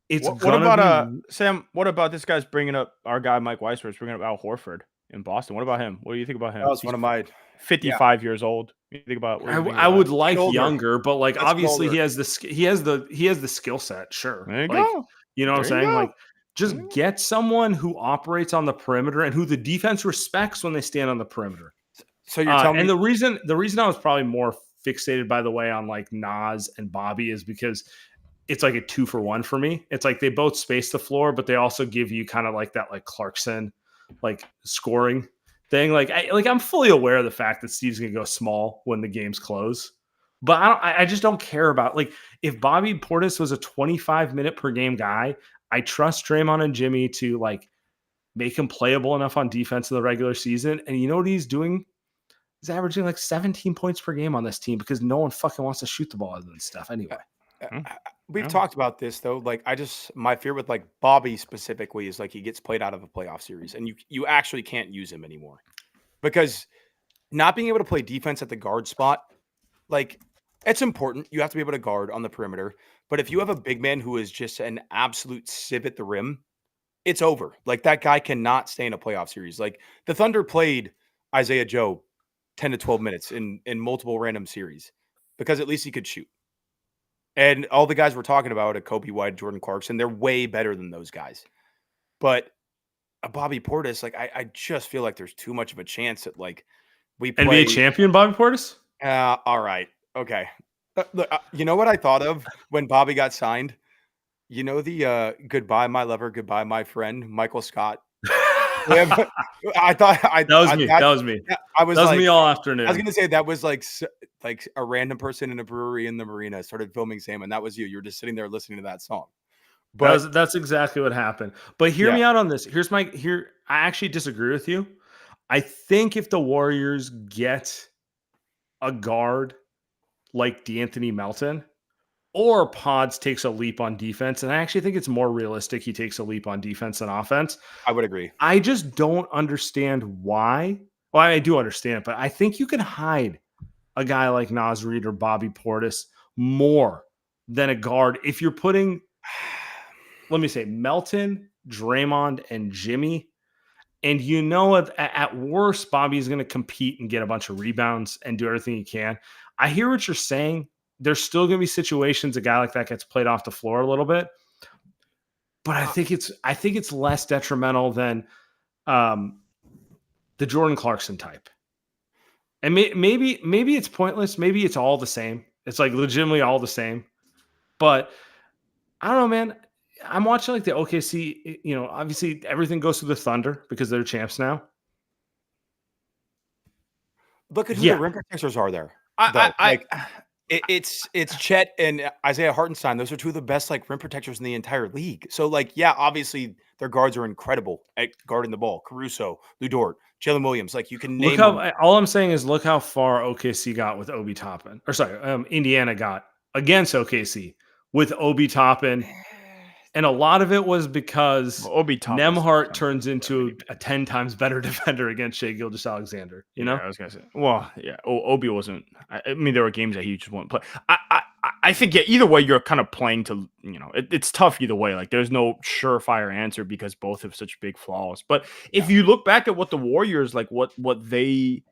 it's What gonna about be. Sam? What about this guy's bringing up our guy Mike Weisberg's bringing up Al Horford in Boston? What about him? What do you think about That him? was He's one of my 55 years old. What do you think about? What do you think I about would that? like older. younger, but like Let's get obviously older. he has the skill set. Sure, There you like go. you know what I'm There you saying. go. Like just get someone who operates on the perimeter and who the defense respects when they stand on the perimeter. So you're telling And me the reason I was probably more fixated, by the way, on like Nas and Bobby is because it's like a 2-for-1 for me. It's like they both space the floor, but they also give you kind of like that like Clarkson like scoring thing. I'm fully aware of the fact that Steve's gonna go small when the games close, but I just don't care about like if Bobby Portis was a 25-minute per game guy. I trust Draymond and Jimmy to like make him playable enough on defense in the regular season. And you know what he's doing? He's averaging like 17 points per game on this team because no one fucking wants to shoot the ball other than Steph anyway. we've Yeah. talked about this though. Like my fear with like Bobby specifically is like he gets played out of a playoff series and you actually can't use him anymore because not being able to play defense at the guard spot, like it's important. You have to be able to guard on the perimeter. But if you have a big man who is just an absolute sieve at the rim, it's over. Like that guy cannot stay in a playoff series. Like the Thunder played Isaiah Joe 10 to 12 minutes in multiple random series because at least he could shoot. And all the guys we're talking about, Kobe White, Jordan Clarkson, they're way better than those guys. But a Bobby Portis, like I just feel like there's too much of a chance that like we play. NBA champion Bobby Portis? All right, okay. Look, you know what I thought of when Bobby got signed? You know the "Goodbye, my lover, goodbye, my friend," Michael Scott. I thought That was me. That was me. I was That was like, me all I was afternoon. gonna say that was like a random person in a brewery in the marina started filming Sam, and that was you. You were just sitting there listening to that song. But That's exactly what happened. But hear Yeah. me out on this. I actually disagree with you. I think if the Warriors get a guard like DeAnthony Melton, or Pods takes a leap on defense, and I actually think it's more realistic he takes a leap on defense than offense. I would agree. I just don't understand why. Well, I do understand, but I think you can hide a guy like Nas Reed or Bobby Portis more than a guard if you're putting, let me say, Melton, Draymond, and Jimmy. And you know, at worst, Bobby's going to compete and get a bunch of rebounds and do everything he can. I hear what you're saying. There's still going to be situations a guy like that gets played off the floor a little bit, but I think it's less detrimental than the Jordan Clarkson type. And maybe it's pointless. Maybe it's all the same. It's like legitimately all the same. But I don't know, man. I'm watching like the OKC. You know, obviously everything goes through the Thunder because they're champs now. Look at who Yeah. the rim protectors are there. I It's Chet and Isaiah Hartenstein. Those are two of the best like rim protectors in the entire league. So like, yeah, obviously their guards are incredible at guarding the ball. Caruso, Lou Dort, Jalen Williams. Like you can name them. All I'm saying is look how far OKC got with Obi Toppin. Or sorry, Indiana got against OKC with Obi Toppin. And a lot of it was because Obi Toppin Nembhard turns into a 10 times better defender against Shai Gilgeous-Alexander. You know? I was gonna say. Well, yeah. Obi wasn't. I mean, there were games that he just wouldn't play. I think either way, you're kind of playing to. You know, it's tough either way. Like, there's no surefire answer because both have such big flaws. But if you look back at what the Warriors like, what they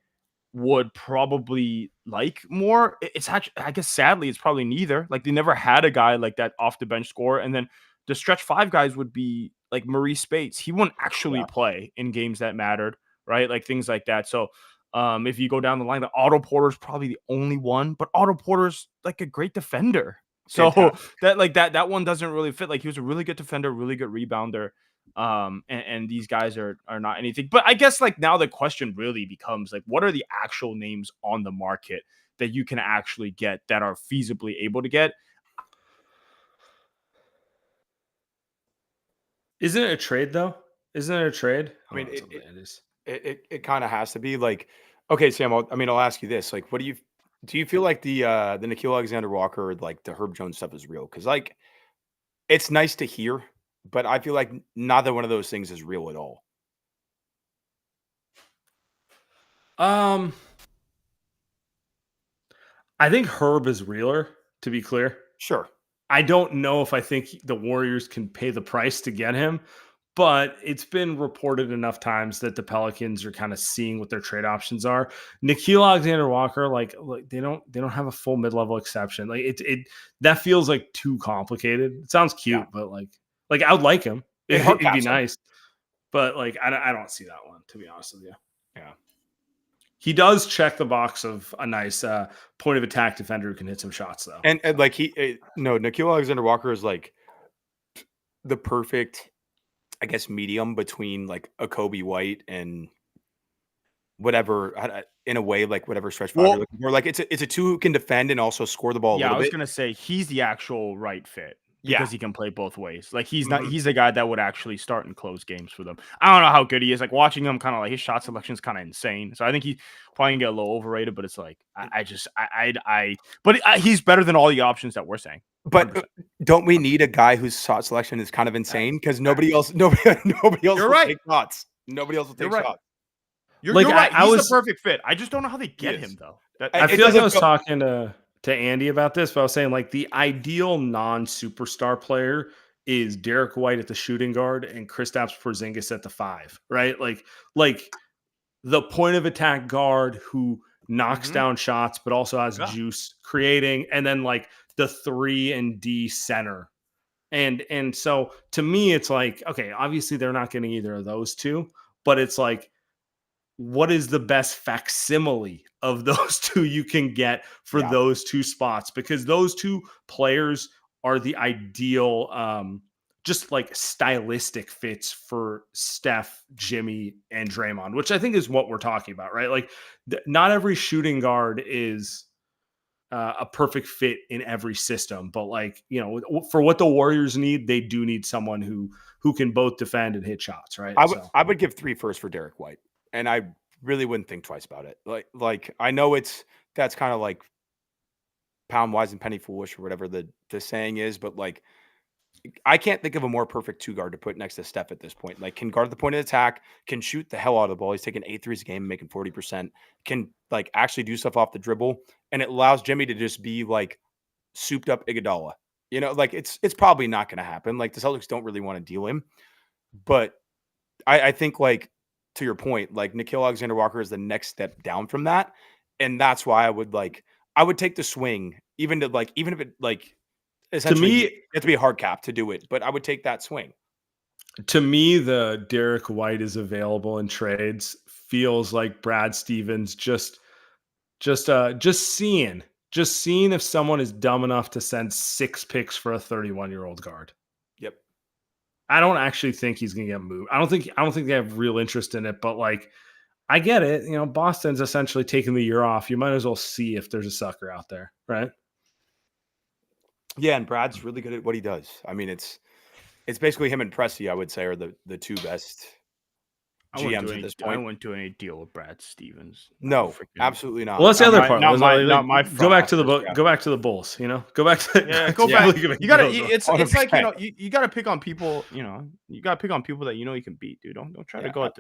would probably like more, it's actually, I guess, sadly, it's probably neither. Like, they never had a guy like that off the bench scorer, and then the stretch five guys would be like Maurice Spates. He wouldn't actually play in games that mattered, right? Like things like that. So if you go down the line, the Otto Porter's probably the only one, but Otto Porter's like a great defender. So that one doesn't really fit. Like he was a really good defender, really good rebounder. And these guys are not anything. But I guess like now the question really becomes like, what are the actual names on the market that you can actually get that are feasibly able to get? Isn't it a trade though? Isn't it a trade? I mean, it kind of has to be like, okay, Sam. I'll ask you this: like, do you feel like the Nickeil Alexander-Walker, like the Herb Jones stuff, is real? Because like, it's nice to hear, but I feel like neither one of those things is real at all. I think Herb is realer, to be clear. Sure. I don't know if I think the Warriors can pay the price to get him, but it's been reported enough times that the Pelicans are kind of seeing what their trade options are. Nikhil Alexander-Walker, like they don't have a full mid-level exception. Like it that feels like too complicated. It sounds cute, but like I would like him. It'd be nice, but like I don't see that one, to be honest with you. Yeah. He does check the box of a nice point of attack defender who can hit some shots, though. And like Nikhil Alexander-Walker is like the perfect, I guess, medium between like a Kobe White and whatever, in a way, like whatever stretch five you're looking for. Like it's a two who can defend and also score the ball a little bit. I was gonna say he's the actual right fit. Because he can play both ways. Like he's not, Mhm. he's the guy that would actually start and close games for them. I don't know how good he is. Like watching him, kind of like his shot selection is kind of insane. So I think he probably can get a little overrated. But it's like he's better than all the options that we're saying. But don't we need a guy whose shot selection is kind of insane? Because nobody else will take shots. Nobody else will take shots. You're right. He's the perfect fit. I just don't know how they get him though. I feel like I was talking to Andy about this, but I was saying like the ideal non-superstar player is Derek White at the shooting guard and Kristaps Porzingis at the 5, right? Like the point of attack guard who knocks down shots, but also has juice creating, and then like the 3 and D center. And so to me, it's like, okay, obviously they're not getting either of those two, but it's like, what is the best facsimile of those two you can get for those two spots? Because those two players are the ideal, just like stylistic fits for Steph, Jimmy, and Draymond, which I think is what we're talking about, right? Like not every shooting guard is a perfect fit in every system, but like, you know, for what the Warriors need, they do need someone who can both defend and hit shots, right? I would give 3 firsts for Derek White. And I really wouldn't think twice about it. Like I know that's kind of like pound wise and penny foolish or whatever the saying is, but like I can't think of a more perfect 2 guard to put next to Steph at this point. Like can guard the point of attack, can shoot the hell out of the ball. He's taking 8 threes a game, making 40%, can like actually do stuff off the dribble, and it allows Jimmy to just be like souped up Iguodala. You know, like it's probably not going to happen. Like the Celtics don't really want to deal him, but I think like, to your point, like Nikhil Alexander-Walker is the next step down from that. And that's why I would take the swing, even if it like essentially to me, you have to be a hard cap to do it, but I would take that swing. To me, the Derek White is available in trades feels like Brad Stevens just seeing if someone is dumb enough to send 6 picks for a 31-year-old guard. Yep. I don't actually think he's going to get moved. I don't think they have real interest in it, but like, I get it. You know, Boston's essentially taking the year off. You might as well see if there's a sucker out there, right? Yeah, and Brad's really good at what he does. I mean, it's basically him and Presti, I would say, are the 2 best GMs at this point. I wouldn't do any deal with Brad Stevens. No, absolutely not. Well, that's the other part. Not my go back to the Bulls. You know, go back to go back. You gotta. It's 100%. like, you know, you gotta pick on people. You know, you gotta pick on people that you know you can beat, dude. Don't try to go at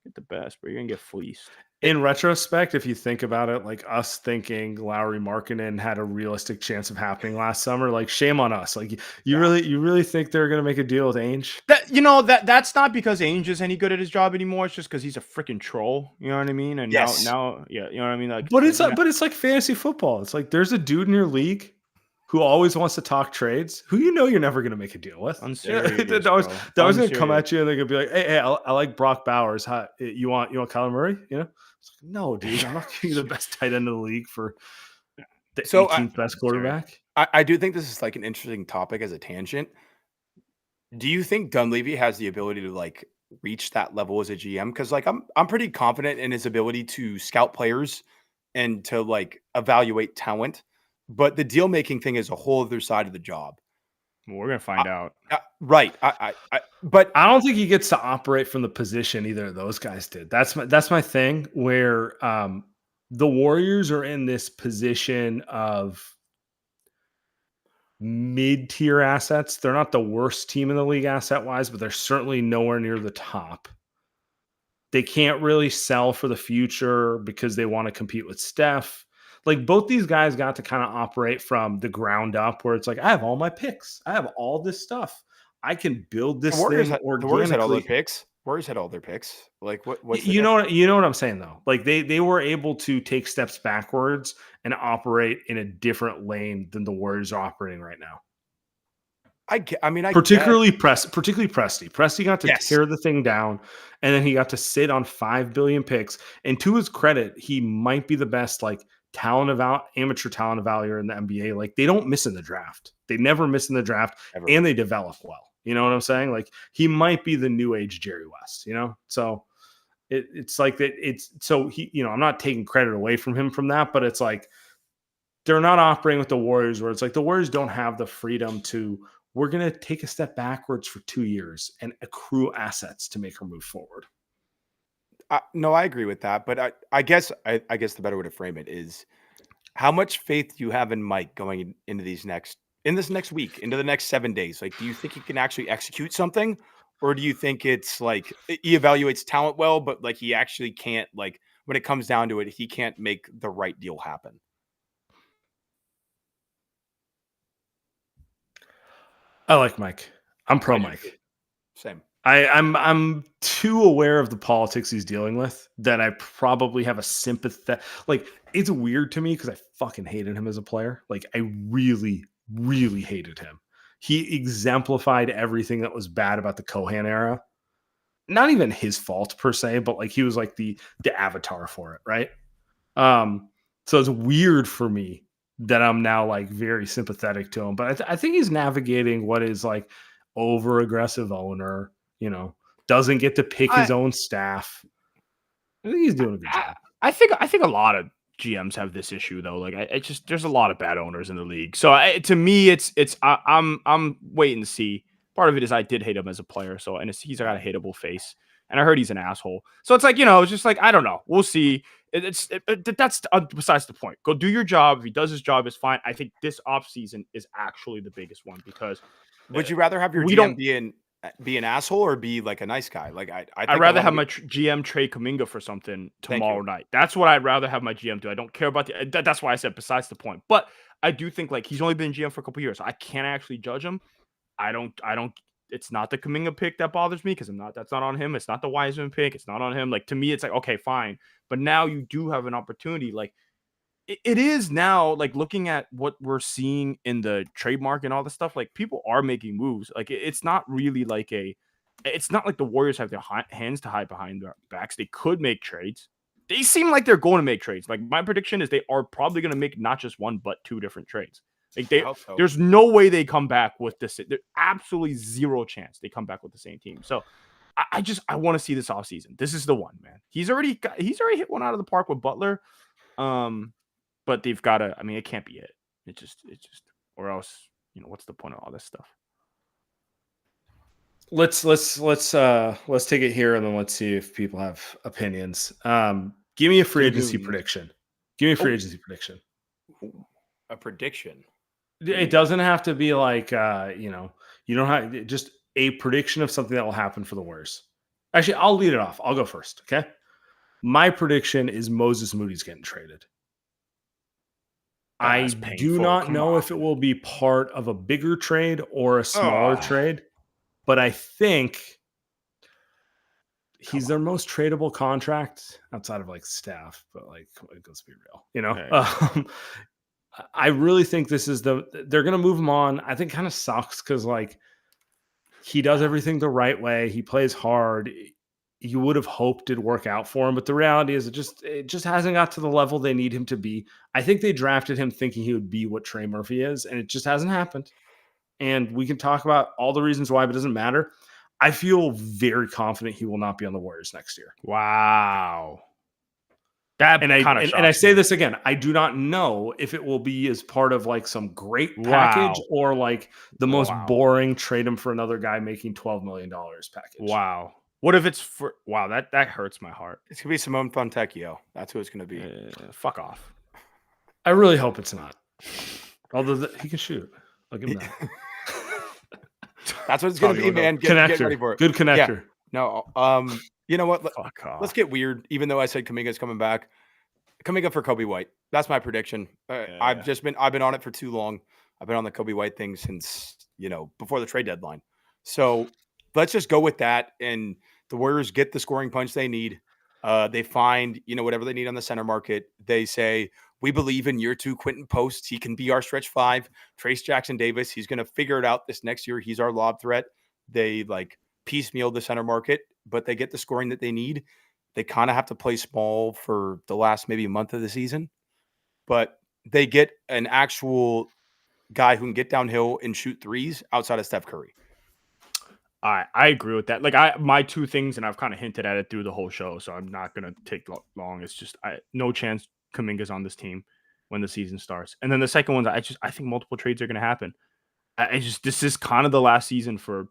get the best, but you're gonna get fleeced. In retrospect, if you think about it, like us thinking Lowry Markkanen had a realistic chance of happening last summer, like shame on us. Like you really think they're gonna make a deal with Ainge? That's not because Ainge is any good at his job anymore. It's just because he's a freaking troll. You know what I mean? And now, you know what I mean? Like, but it's like fantasy football. It's like there's a dude in your league who always wants to talk trades, who you know you're never going to make a deal with. They're always going to come at you and they're going to be like, hey, I like Brock Bowers. You want Kyler Murray? You know, it's like, no, dude, I'm not giving you the best tight end of the league for the 18th best quarterback. I do think this is like an interesting topic as a tangent. Do you think Dunleavy has the ability to like reach that level as a GM? Because like I'm pretty confident in his ability to scout players and to like evaluate talent. But the deal making thing is a whole other side of the job. Well, we're gonna find out. Right. But I don't think he gets to operate from the position either of those guys did. That's my thing. Where the Warriors are in this position of mid-tier assets. They're not the worst team in the league asset wise, but they're certainly nowhere near the top. They can't really sell for the future because they want to compete with Steph. Like both these guys got to kind of operate from the ground up, where it's like I have all my picks, I have all this stuff, I can build this thing The Warriors had all their organically. picks. Warriors had all their picks. Like what's the You know difference? what I'm saying though. Like they were able to take steps backwards and operate in a different lane than the Warriors are operating right now. I mean, Particularly Presti. Presti got to Yes. tear the thing down, and then he got to sit on 5 billion picks. And to his credit, he might be the best like amateur talent evaluator in the NBA. Like they don't miss in the draft. They never miss in the draft, Ever. and they develop well. You know what I'm saying? Like he might be the new age Jerry West. You know, so it's like that. It's so he. You know, I'm not taking credit away from him from that, but it's like they're not operating with the Warriors, where it's like the Warriors don't have the freedom to. We're going to take a step backwards for 2 years and accrue assets to make her move forward. No, I agree with that. But I guess the better way to frame it is how much faith do you have in Mike going into this next week, into the next 7 days? Like, do you think he can actually execute something? Or do you think it's like he evaluates talent well, but like he actually can't, like when it comes down to it, he can't make the right deal happen? I like Mike. I'm pro Mike. Same. I'm too aware of the politics he's dealing with that I probably have a sympathy. Like it's weird to me because I fucking hated him as a player. Like I really, really hated him. He exemplified everything that was bad about the Kohan era. Not even his fault per se, but like he was like the avatar for it, right? So it's weird for me that I'm now like very sympathetic to him. But I think he's navigating what is like over aggressive owner, you know, doesn't get to pick his own staff. I think he's doing a good job. I think a lot of GMs have this issue though. Like I just there's a lot of bad owners in the league. So to me, I'm waiting to see. Part of it is I did hate him as a player. So and he's got a hateable face, and I heard he's an asshole. So it's like it's just like I don't know. We'll see. That's besides the point. Go do your job. If he does his job, it's fine. I think this offseason is actually the biggest one because would you rather have your GM be an asshole or be like a nice guy? Like I'd rather have my GM trade Kuminga for something tomorrow night. That's what I'd rather have my GM do. I don't care about that's why I said besides the point. But I do think like he's only been GM for a couple years. So I can't actually judge him. I don't. It's not the Kuminga pick that bothers me because that's not on him. It's not the Wiseman pick. It's not on him. Like to me, it's like okay, fine. But now you do have an opportunity. Like it is now. Like looking at what we're seeing in the trademark and all this stuff. Like people are making moves. Like it's not really like it's not like the Warriors have their hands to hide behind their backs. They could make trades. They seem like they're going to make trades. Like my prediction is they are probably going to make not just one but 2 different trades. Like there's no way they come back with this. There's absolutely zero chance they come back with the same team. So I want to see this offseason. This is the one, man. He's already hit one out of the park with Butler. But they've got to. I mean, it can't be it. It just or else what's the point of all this stuff? Let's take it here and then let's see if people have opinions. Give me a free agency prediction. Give me a free agency prediction. A prediction. It doesn't have to be like you don't have just a prediction of something that will happen for the Warriors. Actually, I'll lead it off. I'll go first. Okay. My prediction is Moses Moody's getting traded. I do not know if it will be part of a bigger trade or a smaller trade, but I think he's their most tradable contract outside of like staff, but like let's be real, I really think this is they're going to move him on. I think kind of sucks because like he does everything the right way. He plays hard. You would have hoped it'd work out for him, but the reality is it just hasn't got to the level they need him to be. I think they drafted him thinking he would be what Trey Murphy is, and it just hasn't happened. And we can talk about all the reasons why, but it doesn't matter. I feel very confident he will not be on the Warriors next year. Wow. And I say this again, I do not know if it will be as part of like some great package or like the most boring trade him for another guy making $12 million package. Wow. What if it's for that hurts my heart. It's gonna be Simone Fontecchio. That's who it's gonna be. Fuck off. I really hope it's not. Although he can shoot. I'll give him that. That's what it's gonna be, man. Get ready for it. Good connector. Yeah. No, you know what? Fuck off. Let's get weird. Even though I said Kuminga's coming back, Kuminga for Kobe White. That's my prediction. I've been on it for too long. I've been on the Kobe White thing since, before the trade deadline. So let's just go with that. And the Warriors get the scoring punch they need. They find, whatever they need on the center market. They say, we believe in year 2 Quentin Post. He can be our stretch 5. Trace Jackson Davis. He's going to figure it out this next year. He's our lob threat. They piecemeal the center market, but they get the scoring that they need. They kind of have to play small for the last maybe month of the season, but they get an actual guy who can get downhill and shoot threes outside of Steph Curry. I agree with that. My two things, and I've kind of hinted at it through the whole show, so I'm not going to take long. It's just no chance Kuminga's on this team when the season starts. And then the second one, I think multiple trades are going to happen. This is kind of the last season for.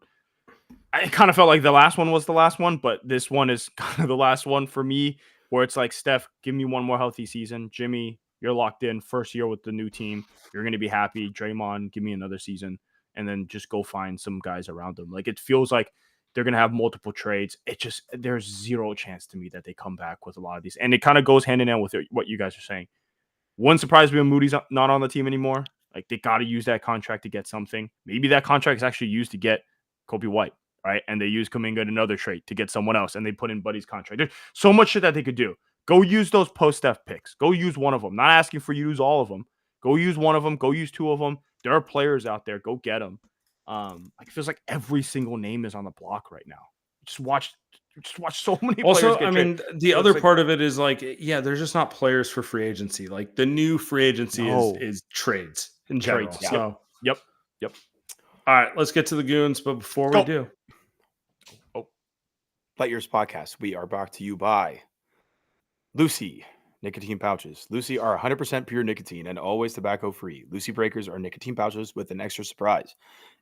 I kind of felt like the last one was the last one, but this one is kind of the last one for me, where it's like, Steph, give me one more healthy season. Jimmy, you're locked in. First year with the new team. You're going to be happy. Draymond, give me another season. And then just go find some guys around them. It feels like they're going to have multiple trades. There's zero chance to me that they come back with a lot of these. And it kind of goes hand in hand with what you guys are saying. Wouldn't surprise me when Moody's not on the team anymore. They got to use that contract to get something. Maybe that contract is actually used to get Kobe White. Right, and they use Kuminga in another trade to get someone else, and they put in Buddy's contract. There's so much shit that they could do. Go use those post-Steph picks. Go use one of them. Not asking for you to use all of them. Go use one of them. Go use 2 of them. There are players out there. Go get them. It feels like every single name is on the block right now. Just watch so many. Also, players get the other part of it is there's just not players for free agency. The new free agency is trades in general. Trades. So, yep. All right, let's get to the goons. But before we do. Light Years Podcast. We are brought to you by Lucy nicotine pouches. Lucy are 100% pure nicotine and always tobacco free. Lucy breakers are nicotine pouches with an extra surprise.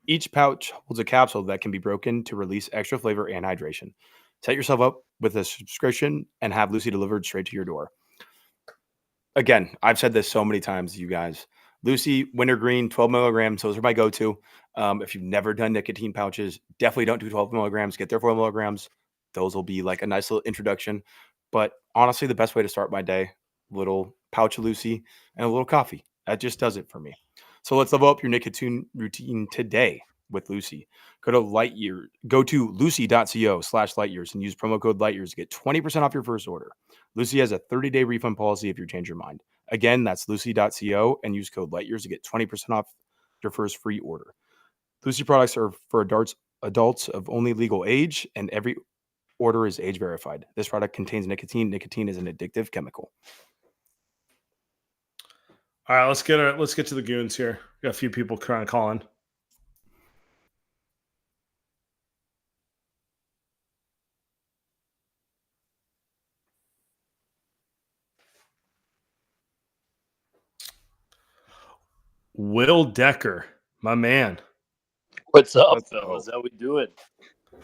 Each pouch holds a capsule that can be broken to release extra flavor and hydration. Set yourself up with a subscription and have Lucy delivered straight to your door. Again, I've said this so many times to you guys. Lucy Wintergreen 12 milligrams. Those are my go-to. If you've never done nicotine pouches, definitely don't do 12 milligrams. Get their 4 milligrams. Those will be a nice little introduction. But honestly, the best way to start my day, little pouch of Lucy and a little coffee. That just does it for me. So let's level up your nicotine routine today with Lucy. Go to lucy.co/lightyears and use promo code lightyears to get 20% off your first order. Lucy has a 30-day refund policy if you change your mind. Again, that's lucy.co and use code lightyears to get 20% off your first free order. Lucy products are for adults of only legal age, and every order is age verified. This product contains nicotine. Nicotine is an addictive chemical. All right, let's get to the goons here. We got a few people trying to call in. Will Decker, my man. What's up, fellas? How we doing?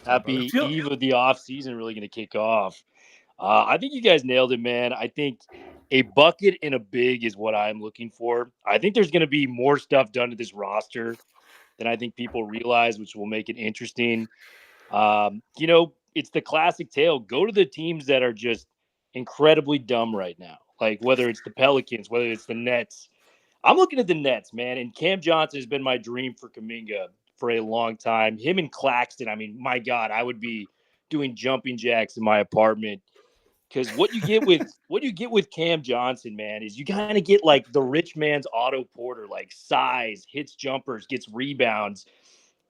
Happy eve of the off season, really going to kick off. I think you guys nailed it, man. I think a bucket and a big is what I'm looking for. I think there's going to be more stuff done to this roster than I think people realize, which will make it interesting. It's the classic tale. Go to the teams that are just incredibly dumb right now. Whether it's the Pelicans, whether it's the Nets. I'm looking at the Nets, man, and Cam Johnson has been my dream for Kuminga for a long time. Him and Claxton, my God, I would be doing jumping jacks in my apartment. Because what you get with Cam Johnson, man, is you kind of get the rich man's Otto Porter, size, hits jumpers, gets rebounds.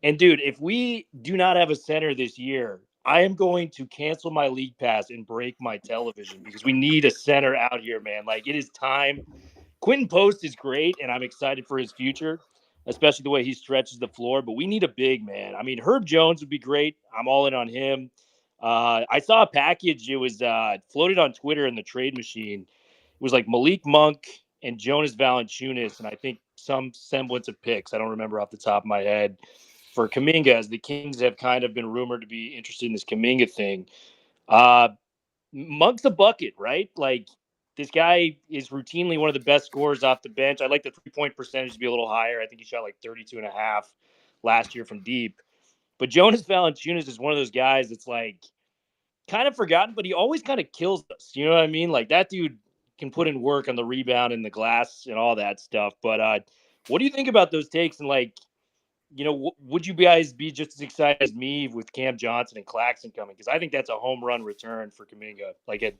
And dude, if we do not have a center this year, I am going to cancel my league pass and break my television because we need a center out here, man. It is time. Quentin Post is great, and I'm excited for his future, especially the way he stretches the floor. But we need a big man. Herb Jones would be great. I'm all in on him. I saw a package. It was floated on Twitter in the trade machine. It was Malik Monk and Jonas Valanciunas, and I think some semblance of picks. I don't remember off the top of my head. For Kuminga, as the Kings have kind of been rumored to be interested in this Kuminga thing. Monk's a bucket, right? This guy is routinely one of the best scorers off the bench. I'd like the 3-point percentage to be a little higher. I think he shot 32.5 last year from deep. But Jonas Valanciunas is one of those guys that's kind of forgotten, but he always kind of kills us. You know what I mean? That dude can put in work on the rebound and the glass and all that stuff. But what do you think about those takes? And like, would you guys be just as excited as me with Cam Johnson and Claxton coming? Because I think that's a home run return for Kuminga, like a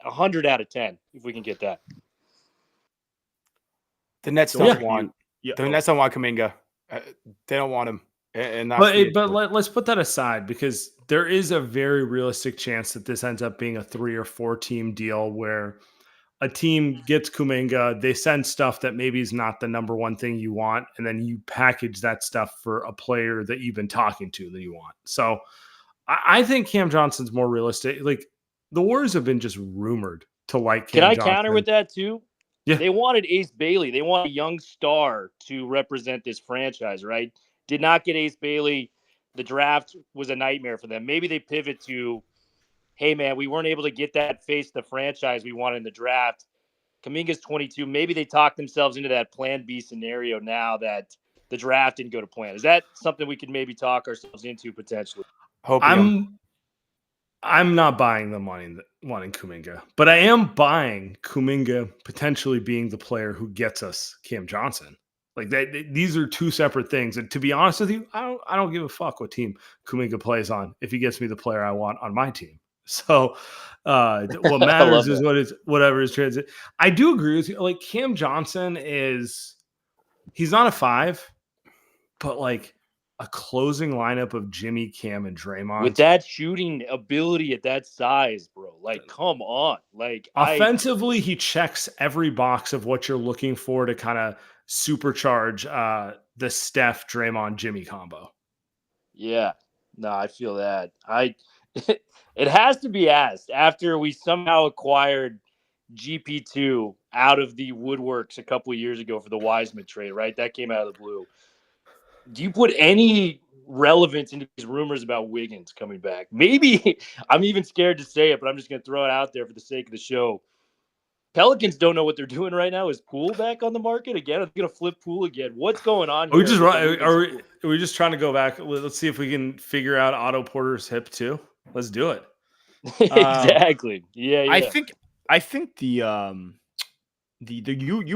100 out of 10 if we can get that. The Nets So don't you- want yeah, the Nets don't want Kuminga. They don't want him. And that's let's put that aside, because there is a very realistic chance that this ends up being a 3 or 4 team deal where a team gets Kuminga, they send stuff that maybe is not the number one thing you want, and then you package that stuff for a player that you've been talking to that you want. So I think Cam Johnson's more realistic. Like, the Warriors have been just rumored to like Cam Johnson. Can I counter with that too? Yeah. They wanted Ace Bailey. They want a young star to represent this franchise, right? Did not get Ace Bailey. The draft was a nightmare for them. Maybe they pivot to, hey, man, we weren't able to get that face the franchise we wanted in the draft. Kuminga's 22. Maybe they talked themselves into that plan B scenario now that the draft didn't go to plan. Is that something we could maybe talk ourselves into potentially? I'm not buying them wanting Kuminga, but I am buying Kuminga potentially being the player who gets us Cam Johnson. Like these are two separate things. And to be honest with you, I don't give a fuck what team Kuminga plays on if he gets me the player I want on my team. So what matters is whatever is transit. I do agree with you. Like, Cam Johnson he's not a 5, but like a closing lineup of Jimmy, Cam, and Draymond with that shooting ability at that size, bro. Like, come on. Like, offensively, he checks every box of what you're looking for to kind of supercharge the Steph, Draymond, Jimmy combo. Yeah, no, I feel that. It has to be asked after we somehow acquired GP2 out of the woodworks a couple of years ago for the Wiseman trade, right? That came out of the blue. Do you put any relevance into these rumors about Wiggins coming back? Maybe I'm even scared to say it, but I'm just going to throw it out there for the sake of the show. Pelicans don't know what they're doing right now. Is Poole back on the market again? Are they going to flip Poole again? What's going on here? Are we just trying to go back? Let's see if we can figure out Otto Porter's hip too. Let's do it. Exactly. Yeah. I think you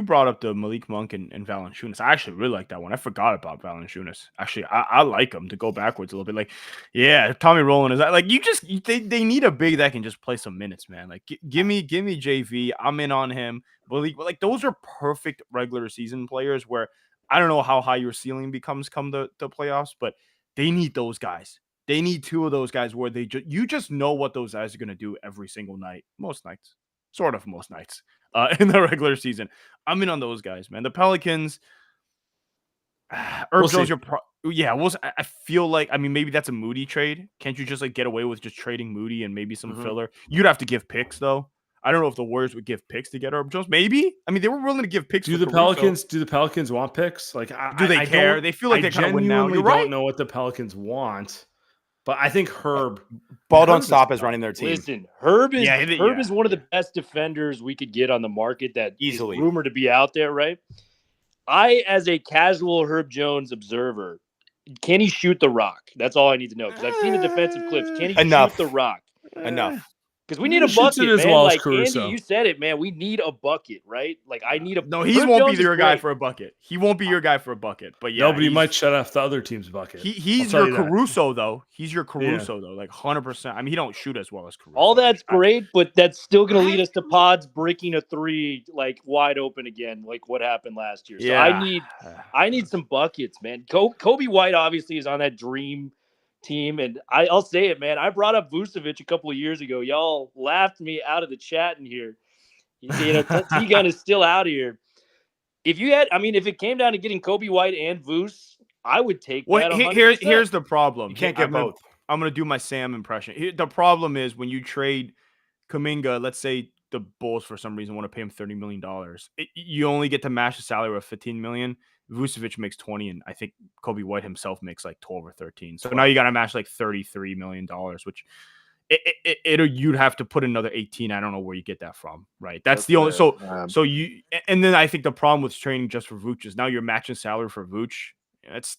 brought up the Malik Monk and Valanciunas. I actually really like that one. I forgot about Valanciunas. Actually, I like him, to go backwards a little bit. Like, yeah, Tommy Rowland is that like they need a big that can just play some minutes, man. Like, give me JV. I'm in on him. Malik, like, those are perfect regular season players where I don't know how high your ceiling becomes come the playoffs, but they need those guys. They need 2 of those guys where you just know what those guys are going to do every single night, most nights, sort of most nights. In the regular season, I'm in on those guys, man. The Pelicans, Herb Jones, I feel like, I mean, maybe that's a Moody trade. Can't you just like get away with just trading Moody and maybe some filler? You'd have to give picks though. I don't know if the Warriors would give picks to get Herb Jones. Maybe. I mean, they were willing to give picks. Do the Pelicans want picks? Like, do they care? They feel like they kind of win now. You're right. I don't know what the Pelicans want. But I think Herb Ball don't stop is running their team. Listen, Herb is one of the best defenders we could get on the market that easily is rumored to be out there, right? I, as a casual Herb Jones observer, can he shoot the rock? That's all I need to know, because I've seen the defensive clips. Can he shoot the rock? Enough. Because we need a bucket, man. Like, Andy, you said it, man. We need a bucket, right? Like, I need a. No, he won't be your guy for a bucket. He won't be your guy for a bucket. But yeah, nobody might shut off the other team's bucket. He's your Caruso though. He's your Caruso though, like 100%. I mean, he don't shoot as well as Caruso. All that's great, but that's still going to lead us to Pods breaking a 3 like wide open again, like what happened last year. So I need some buckets, man. Kobe White obviously is on that dream team, and I'll say it, man. I brought up Vucevic a couple of years ago. Y'all laughed me out of the chat in here. T-Gun is still out here. If it came down to getting Kobe White and Vuce, I would take that. Here's the problem. You can't get both. I'm going to do my Sam impression. The problem is when you trade Kuminga, let's say the Bulls for some reason want to pay him $30 million. You only get to match the salary of $15 million. Vucevic makes 20, and I think Kobe White himself makes like 12 or 13. So now you got to match like $33 million, which you'd have to put another 18. I don't know where you get that from, right? That's the only. So you, and then I think the problem with training just for Vooch is now you're matching salary for Vooch.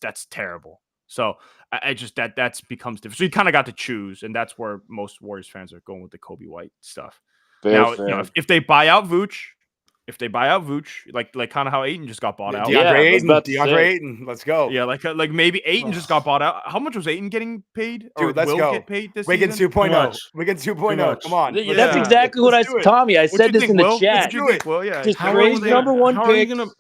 That's terrible. So I just that becomes different. So you kind of got to choose, and that's where most Warriors fans are going with the Kobe White stuff. Now, if they buy out Vooch, like kind of how Ayton just got bought out. Yeah, I was about to DeAndre say. Ayton, let's go. Yeah, like maybe Ayton just got bought out. How much was Ayton getting paid? Or Dude, let's will go. get paid this Wiggins season? 2.0. much. Wiggins Too 2.0. much. Come on. That's let's do it. exactly what Let's do it. Tommy. I What said you this think, in the Will? chat. What you think, Will? Yeah. Just How are Trey's they- number one how are you pick. gonna-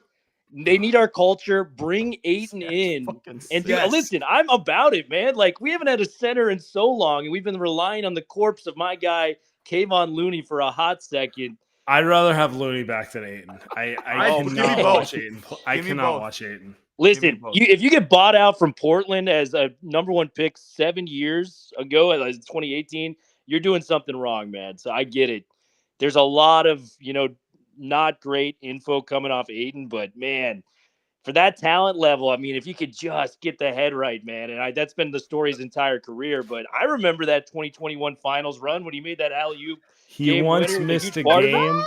They need our culture. Bring Ayton in. And listen, I'm about it, man. Like, we haven't had a center in so long, and we've been relying on the corpse of my guy, Kayvon Looney, for a hot second. I'd rather have Looney back than Ayton. I Oh, cannot give me watch both. Ayton. Give I me cannot both. watch Ayton. Listen, both. if you get bought out from Portland as a number one pick 7 years ago, as 2018, you're doing something wrong, man. So I get it. There's a lot of, not great info coming off Ayton, but man, for that talent level, I mean, if you could just get the head right, man, and that's been the story his entire career. But I remember that 2021 Finals run when he made that alley-oop. He Game once winner, missed a huge part of it. game.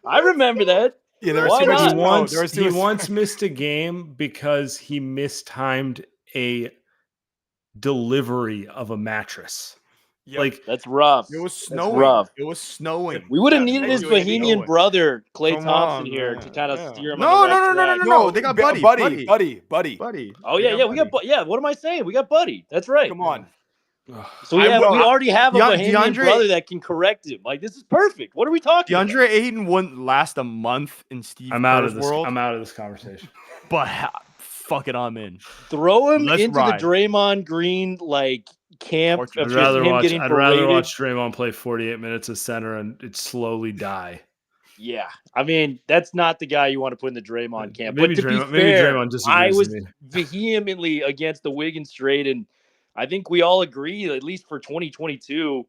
I remember that. Yeah, there was Why too much not? snow. He once missed a game because he mistimed a delivery of a mattress. Yep. Like That's rough. It was That's snowing. rough. It was snowing. We would have Yeah, needed thank his you, Andy. Bohemian brother, Clay Come Thompson, on, here man. to kind of Yeah. steer him No, on the right no, track. no. They got Buddy. Buddy. Oh, yeah, we got Buddy. yeah, what am I saying? We got Buddy. That's right. Come on. So we already have a Bohemian DeAndre- brother that can correct him. Like, this is perfect. What are we talking about? DeAndre Ayton wouldn't last a month in Steve I'm out Kerr's of this. world, I'm out of this conversation. but fuck it, I'm in. Throw him Let's into ride. the Draymond Green, camp Torture. of I'd just rather him watch. getting I'd berated. rather watch Draymond play 48 minutes of center and it slowly die. Yeah, I mean, that's not the guy you want to put in the Draymond camp. Maybe but to Draymond- be maybe fair, Draymond disagrees I with was me. vehemently against the Wiggins trade, and I think we all agree, at least for 2022,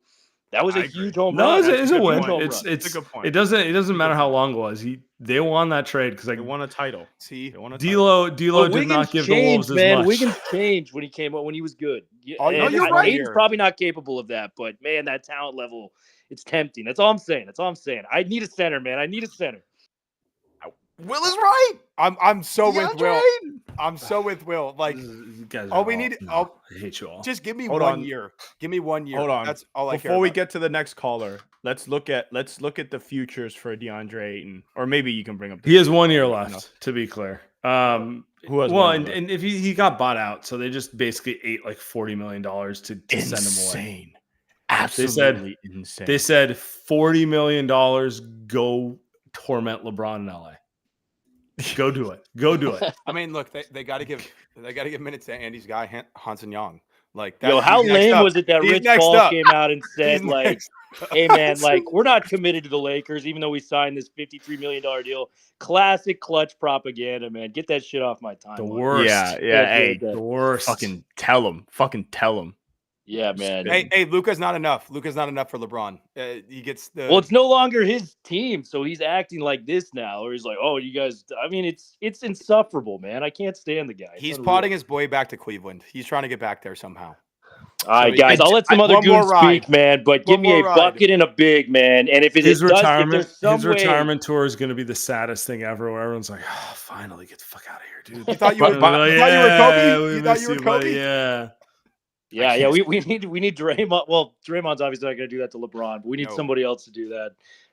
that was a I agree. huge home No, run. it's That's a huge win. home It's run. That's a good point. it doesn't matter how long it was. They won that trade because They won a title. See, They won a title. D'Lo But did not Wiggins give the Wolves changed, as man. much. Wiggins changed when he came up, when he was good. Oh, And you're right. Aiden's probably not capable of that, but man, that talent level, it's tempting. That's all I'm saying. I need a center, man. I need a center. Will is right. I'm so with DeAndre Will. Ayton. I'm so with Will. Like, You guys all are we all- need- no, I hate you all. just give me Hold 1 on. year. Give me 1 year. Hold on. That's all I care Before we about. get to the next caller, let's look at the futures for DeAndre Ayton, or maybe you can bring up. He has 1 year No. left, to be clear. Who has well, 1 year and if he got bought out, so they just basically ate like $40 million to send him away. Insane. Absolutely insane. They said $40 million. Go torment LeBron in LA. Go do it. Go do it. I mean, look, they got to give minutes to Andy's guy Hanson Young. Like, Yo, he's how next lame up. was it that He's Rich next Paul up. came out and said, He's like, next up. hey, man, like, we're not committed to the Lakers, even though we signed this $53 million deal. Classic clutch propaganda, man. Get that shit off my timeline. The worst. Yeah. Yeah, Hey, good. The worst. fucking tell him. Yeah, man. Hey, Luka's not enough. Luka's not enough for LeBron. He gets the. Well, it's no longer his team, so he's acting like this now, or he's like, "Oh, you guys." I mean, it's insufferable, man. I can't stand the guy. It's he's unreal. potting his boy back to Cleveland. He's trying to get back there somehow. All right, So guys. I'll let some other one more goons ride. speak, man. But give One me a more ride. bucket and a big, man. And if it his does, if retirement, there's some his way, retirement tour is going to be the saddest thing ever. Where everyone's like, "Oh, finally, get the fuck out of here, dude." You thought you were, Finally, you thought you were yeah, Kobe? we You thought miss you were you, buddy, Kobe? Yeah. yeah. We need Draymond. Well, Draymond's obviously not going to do that to LeBron, but we need No. somebody else to do that.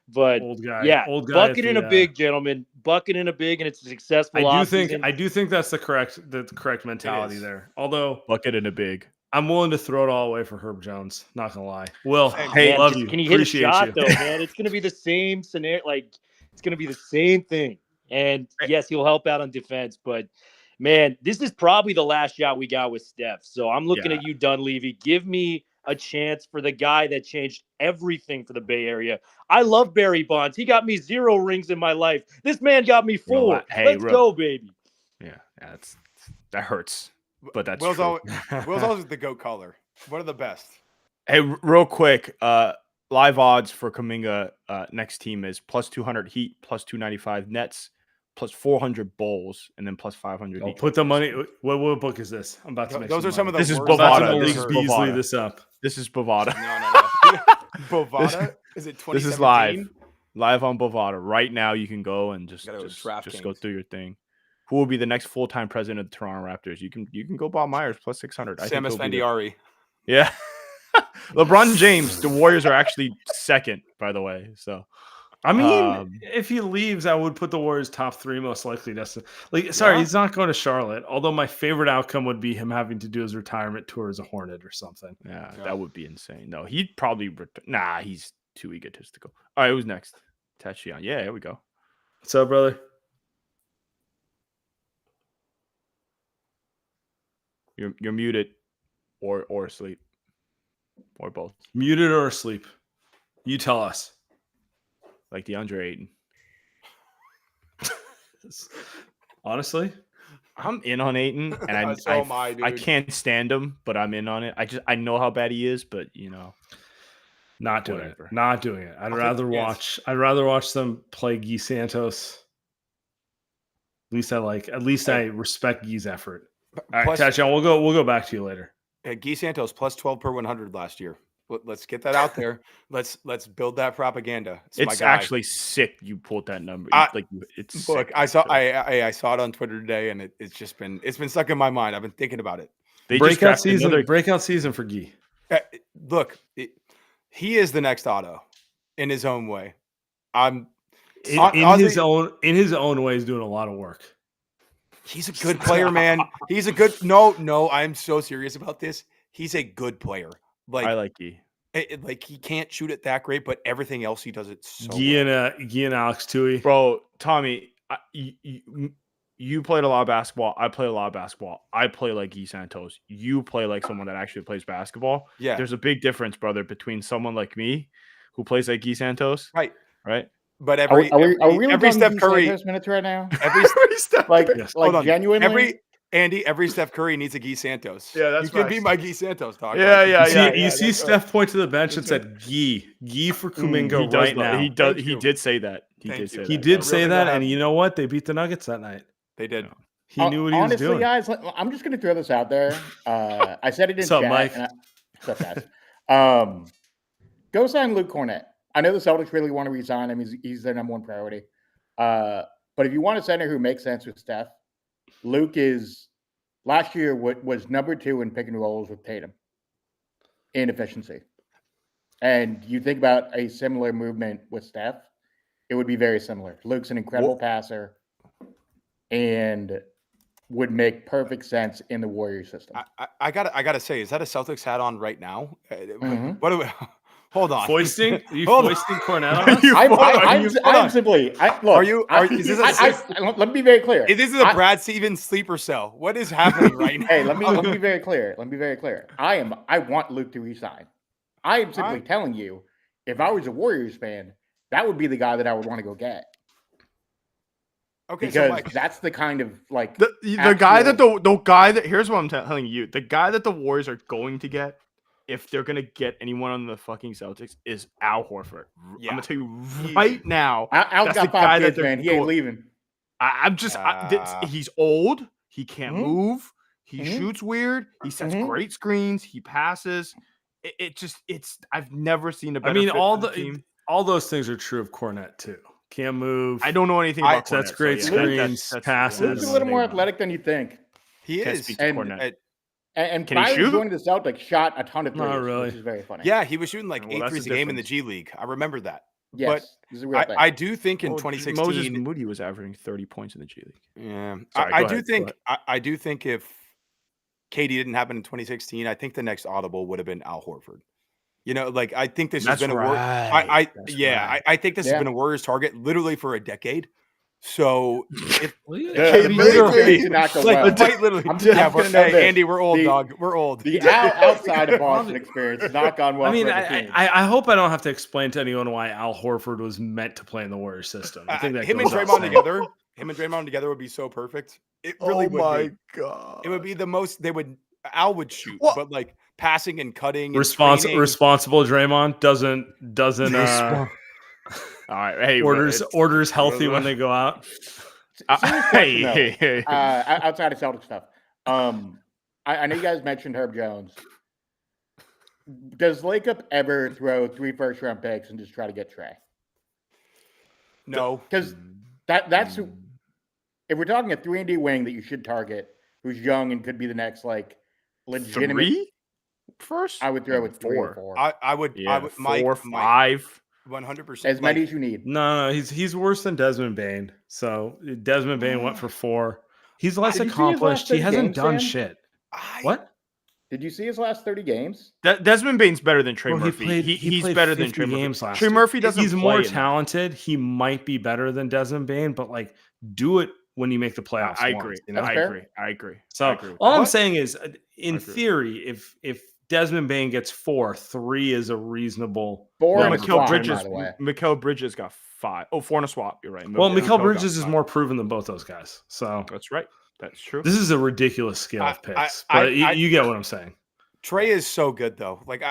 But Old guy. yeah, Old guy. bucket and a big, gentlemen. Bucket and a big, and it's a successful. I do offseason. think that's the correct mentality is. there. Although Bucket in a big. I'm willing to throw it all away for Herb Jones. Not gonna lie. Will, Hey, Man, love just- you. Can you hit Appreciate a shot you. though, man? It's going to be the same scenario. Like, it's going to be the same thing. And yes, he'll help out on defense, but man, this is probably the last shot we got with Steph. So I'm looking Yeah. at you, Dunleavy. Give me a chance for the guy that changed everything for the Bay Area. I love Barry Bonds. He got me 0 rings in my life. This man got me 4. Hey, Let's go, baby. Yeah, that hurts. But that's Will's, true. Will's always the GOAT caller. One of the best. Hey, real quick, live odds for Kuminga next team is plus 200 Heat, plus 295 Nets, plus 400 Bulls, and then plus 500. Oh, Heat. put the money. What book is this? I'm about to make. Those are some of the This is worst I'm about Bovada. to odds This I've is ever heard. Beasley Bovada. this up. This is Bovada. No. Bovada? Is it 2017? This is live on Bovada. Right now, you can go and just Gotta go to just DraftKings. go through your thing. Who will be the next full-time president of the Toronto Raptors? You can go Bob Myers plus 600. I think Sam he'll be the- Esfandiari. Yeah. LeBron James. The Warriors are actually second, by the way. So I mean, if he leaves, I would put the Warriors top 3 most likely. Sorry, Yeah. he's not going to Charlotte. Although my favorite outcome would be him having to do his retirement tour as a Hornet or something. yeah, that would be insane. No, he'd probably he's too egotistical. All right, who's next? Tachion. Yeah, here we go. What's up, brother? You're muted, or asleep, or both. Muted or asleep? You tell us. Like DeAndre Ayton. Honestly, I'm in on Ayton, and So am I, I dude. can't stand him, but I'm in on it. I know how bad he is, but not doing Whatever. it. Not doing it. I'd I'll rather take a watch. I'd rather watch them play Guy Santos. At least I respect Guy's effort. All right, Plus- Tachion, we'll go back to you later. Guy Santos plus 12 per 100 last year. Let's get that out there. Let's build that propaganda. My it's guy. actually sick. You pulled that number. It's Look, sick. I saw it on Twitter today, and it's been stuck in my mind. I've been thinking about it. They just Breakout drafted season. Breakout season for Guy. Look, he is the next Otto in his own way. In his own way, he's doing a lot of work. He's a good player, man. He's a good. No, I'm so serious about this. He's a good player. I like Guy. Like he can't shoot it that great, but everything else he does it so Guy well. and Alex Tui. Bro, Tommy, you played a lot of basketball. I play a lot of basketball. I play like Guy Santos. You play like someone that actually plays basketball. Yeah. There's a big difference, brother, between someone like me who plays like Guy Santos. Right. But Are we really every talking Steph Guy Curry, Santos minutes right now? every Steph, Like, Yes. Hold on. genuinely? every Steph Curry needs a Guy Santos. Yeah, that's you could be facts. my Guy Santos talk. You see Steph point to the bench and said, Guy for Kuminga he right now. He does. Thank He you. did say that. He Thank did you. say He that. did I say really that, got and you know what? They beat the Nuggets that night. They did. He knew what he Honestly, was doing. guys, I'm just going to throw this out there. I said it in What's up, chat. Mike? What's up, guys? Go sign Luke Cornett. I know the Celtics really want to resign him. He's their number one priority. But if you want a center who makes sense with Steph, Luke is last year was number 2 in pick and rolls with Tatum in efficiency. And you think about a similar movement with Steph, it would be very similar. Luke's an incredible passer and would make perfect sense in the Warrior system. I gotta say, is that a Celtics hat on right now? Mhm. What do we? Hold on. Foisting? Are you Hold on. foisting Cornette on us? I'm simply. Let me be very clear. This is a Brad Stevens sleeper cell. What is happening right now? Hey, let me be very clear. Let me be very clear. I want Luke to resign. I am simply telling you, if I was a Warriors fan, that would be the guy that I would want to go get. Okay, Because so Mike, that's the kind of like The guy that the guy that here's what I'm telling you. The guy that the Warriors are going to get, if they're gonna get anyone on the fucking Celtics, is Al Horford. Yeah. I'm gonna tell you right now. Al's that's the got guy 5 that kids, they're man. He ain't going- leaving. He's old. He can't Mhm. move. He Mhm. shoots weird. He sets Mhm. great screens. He passes. I've never seen a better. I mean, fit for the team. all those things are true of Cornette too. Can't move. I don't know anything about That's Cornette, great so yeah, screens, passes. Luke's That's a little more big one. athletic than you think. he Can't is. speak to And- Cornette. And Can he prior to shoot? joining the Celtics, shot a ton of Not threes, really. which is very funny. Yeah, he was shooting like Well, 8 that's threes a the game in the difference. G League. I remember that. Yes, this is a real thing. I do think in Moses 2016. Moody was averaging 30 points in the G League. Yeah, Sorry, I go do ahead, think go I do think if KD didn't happen in 2016, I think the next audible would have been Al Horford. You know, like I think this has That's been a right. That's right. I think this has Yeah. been a Warriors target literally for a decade. So if Well, yeah. The literally- did not go like well. quite literally, I'm just gonna know hey, this. Andy, we're old, The- dog. We're old. The outside of Boston experience has not gone well I mean, for the team. I hope I don't have to explain to anyone why Al Horford was meant to play in the Warriors system. I think that him and goes without Draymond saying. together. Him and Draymond together would be so perfect. It really would be. god! It would be the most. Al would shoot, What? but like passing and cutting. And Responsible Draymond doesn't All right, hey, orders healthy when they go out. Serious question, though. hey. Outside of Celtic stuff, I know you guys mentioned Herb Jones. Does Lakeup ever throw 3 first-round picks and just try to get Trey? No, Because that's who, if we're talking a 3-and-D wing that you should target, who's young and could be the next like legitimate. 3 first? I would throw with 3 or 4. I would. Yeah, I would. Mike, 4, 5. 100%. As many as you need. No, he's worse than Desmond Bain. So Desmond Bain went for 4. He's less Did you see his last accomplished. He 30 hasn't games, done Sam? shit. What? Did you see his last 30 games? Desmond Bain's better than Trey Bro, Murphy. He's played better than 50 Trey Murphy. games last Trey year. Murphy doesn't He's play more enough. talented. He might be better than Desmond Bain, but like do it when you make the playoffs. I once, agree. you know? That's I fair. agree. I agree. So I agree with all that. I'm saying is, in agree. theory, if Desmond Bain gets 4, 3 is a reasonable. 4 Well, and a number. Mikal swap, Bridges. by the way. Mikal Bridges got 5. Oh, 4 and a swap. You're right. Well, Mikal got Bridges is 5. more proven than both those guys. So That's right. That's true. this is a ridiculous scale of picks, I- but you get what I'm saying. Trey is so good though. Like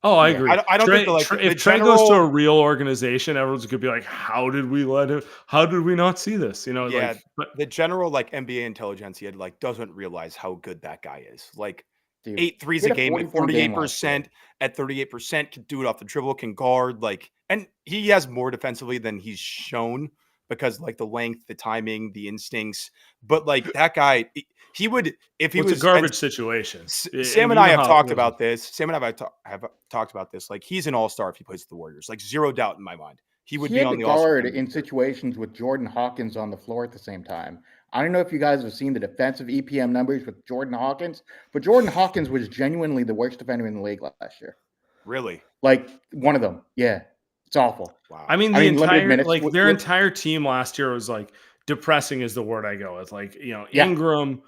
I agree. I don't Trey, think the if Trey goes to a real organization, everyone's gonna be like, "How did we let him? How did we not see this?" You know, Yeah, like, but the general like NBA intelligentsia like doesn't realize how good that guy is. Like Dude, 8 threes he a had a game at 44 game last year. 38%. At 38%, can do it off the dribble, can guard, like, and he has more defensively than he's shown because like the length, the timing, the instincts. But like that guy, he would if he it's was a garbage situation. Sam and I have talked about this. Sam and I have talked about this. Like he's an all-star if he plays with the Warriors. Like 0 doubt in my mind. He would be had on to the all-star guard team. in situations with Jordan Hawkins on the floor at the same time. I don't know if you guys have seen the defensive EPM numbers with Jordan Hawkins, but Jordan Hawkins was genuinely the worst defender in the league last year. Really? Like one of them. Yeah. It's awful. Wow. I mean, limited entire minutes like with- their with- entire team last year was like depressing is the word I go with. Like, you know, Yeah. Ingram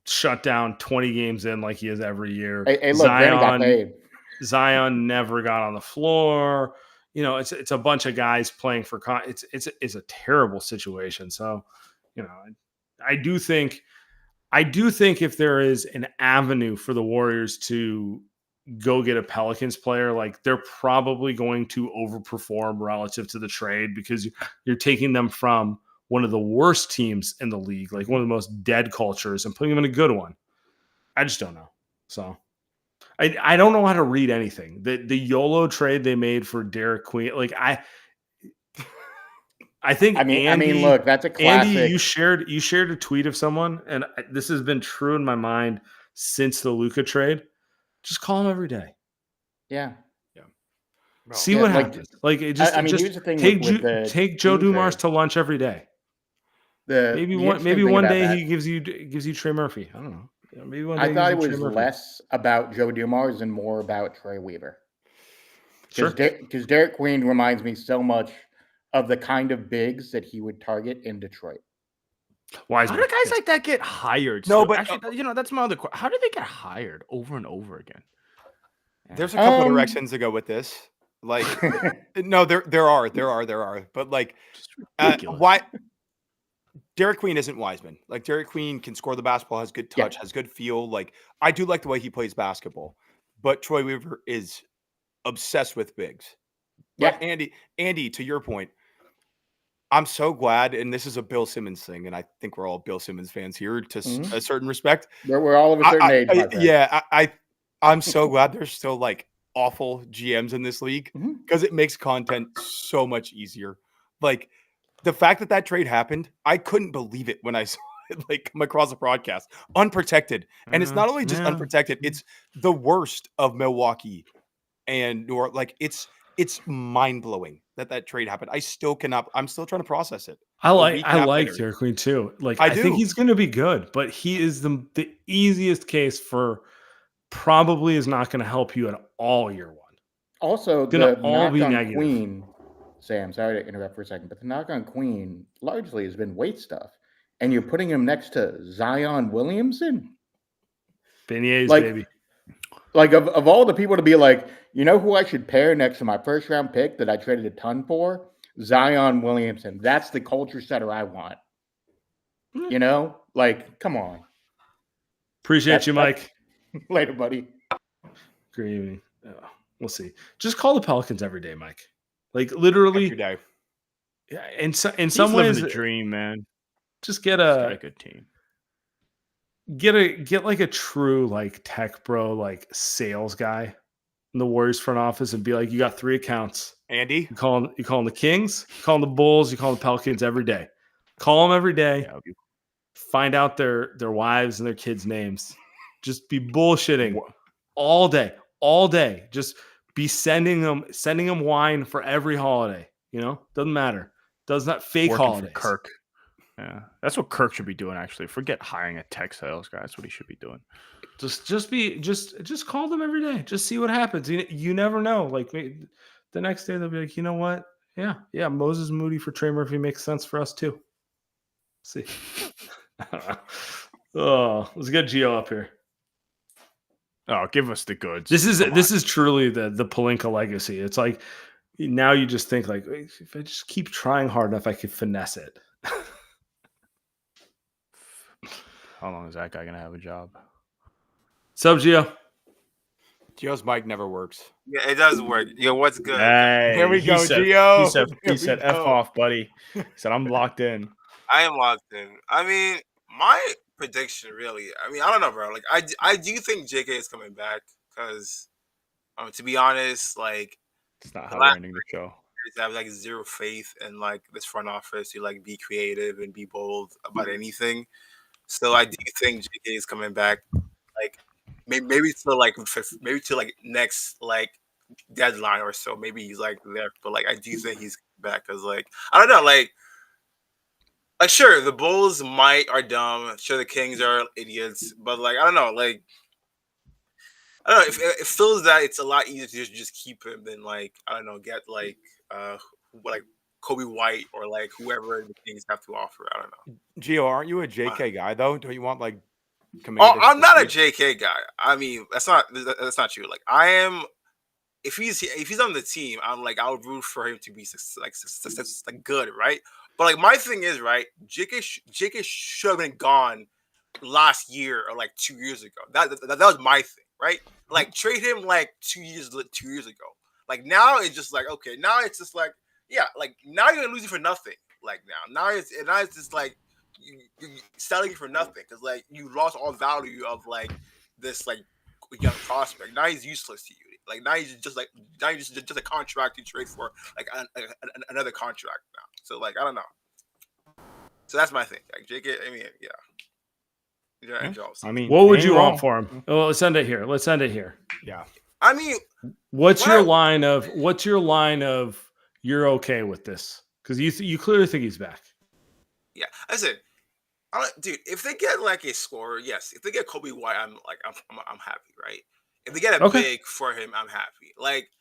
shut down 20 games in like he is every year. Hey, look, Granny got paid. Zion never got on the floor. You know, it's a bunch of guys playing for it's a terrible situation. So, you know, I do think if there is an avenue for the Warriors to go get a Pelicans player, like they're probably going to overperform relative to the trade because you're taking them from one of the worst teams in the league, like one of the most dead cultures, and putting them in a good one. I just don't know. So I don't know how to read anything. The YOLO trade they made for Derek Queen, like I think I mean, look, that's a classic. Andy, you shared a tweet of someone, and this has been true in my mind since the Luka trade. Just call him every day. Yeah. See Yeah, what like, happens. Like it just, I mean, just here's the thing take with the take Joe team Dumars trade. to lunch every day. Maybe one day he gives you Trey Murphy. I don't know. Yeah, maybe one day I thought it he gives you was Trey Murphy. less about Joe Dumars and more about Trey Weaver. Sure. Because Derek Queen reminds me so much of the kind of bigs that he would target in Detroit. Wiseman. How do guys like that get hired? No, So, but- actually, you know, that's my other question. How do they get hired over and over again? There's a couple of Um, directions to go with this. Like, no, there are, but like, Ridiculous. why? Derek Queen isn't Wiseman. Like Derek Queen can score the basketball, has good touch, has good feel. Like I do like the way he plays basketball, but Troy Weaver is obsessed with bigs. But Andy, to your point, I'm so glad, and this is a Bill Simmons thing, and I think we're all Bill Simmons fans here to a certain respect. We're all of a certain age. My friend. I'm so glad there's still like awful GMs in this league Mhm. because it makes content so much easier. Like the fact that trade happened, I couldn't believe it when I saw it like come across a broadcast unprotected, and it's not only just unprotected; it's the worst of Milwaukee and New Orleans. Like it's mind blowing that trade happened. I still cannot. I'm still trying to process it. I like later. Derek Queen too. Like I I think do. he's going to be good, but he is the easiest case for probably is not going to help you at all year one. Also, Gonna the all knock be on negative. Queen, Sam, sorry to interrupt for a second, but the knock on Queen largely has been weight stuff. And you're putting him next to Zion Williamson? Beignets, Like- baby. Like, of all the people to be like, you know who I should pair next to my first round pick that I traded a ton for? Zion Williamson. That's the culture setter I want. You know? Like, come on. Appreciate you, that's- Mike. Later, buddy. Good evening. We'll see. Just call the Pelicans every day, Mike. Like literally, Every day. yeah, in some He's ways, living the dream, man. just get He's got a a good team. get like a true like tech bro like sales guy in the Warriors front office and be like, you got 3 accounts. Andy, You call them the Kings, you call them the Bulls, you call them the Pelicans every day. Call them every day. Yeah, Find out their wives and their kids' names. Just be bullshitting all day. all day. Just be sending them wine for every holiday. Doesn't matter. Does not fake Working holidays. for Kirk. Yeah, that's what Kirk should be doing. Actually, forget hiring a tech sales guy. That's what he should be doing. Just call them every day. Just see what happens. You never know. Like the next day they'll be like, you know what? Yeah. Moses Moody for Trey Murphy makes sense for us too. See. Oh, let's get Gio up here. Oh, give us the goods. This is truly the Pelinka legacy. It's like now you just think like if I just keep trying hard enough, I could finesse it. How long is that guy gonna have a job? Sup, Gio? Gio's mic never works. Yeah, it does work. Yo, what's good? Hey, Here we he go, said, Gio. He said F off, buddy. He said, I'm locked in. I am locked in. I mean, my prediction, really. I mean, I don't know, bro. Like, I do think JK is coming back because, to be honest, like, It's not how we're ending the show. I have like zero faith in like this front office to like be creative and be bold about anything. So I do think JK is coming back. Like, maybe to like next like deadline or so. Maybe he's like there, but like I do think he's back because like I don't know, like sure the Bulls are dumb, sure the Kings are idiots, but like I don't know, like I don't know. It feels that it's a lot easier to just keep him than like I don't know, get like Kobe White or like whoever the Kings have to offer. I don't know. Gio, aren't you a JK guy though? Don't you want like? Oh, I'm not a JK guy. I mean, that's not true. Like I am. If he's on the team, I'm like I would root for him to be like good, right? But like my thing is right. JK should have been gone last year or like 2 years ago. That was my thing, right? Like trade him like 2 years ago. Like now it's just like okay, now it's just like yeah, like now you're gonna lose it for nothing. Like now it's just like. You're selling for nothing because like you lost all value of like this like young prospect. Now he's useless to you. Like now he's just a contract you trade for like another contract now. So like I don't know. So that's my thing. Like JK, I mean, yeah. I mean, what would you want for him? Well, let's end it here. Yeah. I mean, what's your line of you're okay with this? Because you clearly think he's back. Yeah, I said, dude, if they get like a scorer, yes. If they get Kobe White, I'm happy, right? If they get a big for him, I'm happy. Like,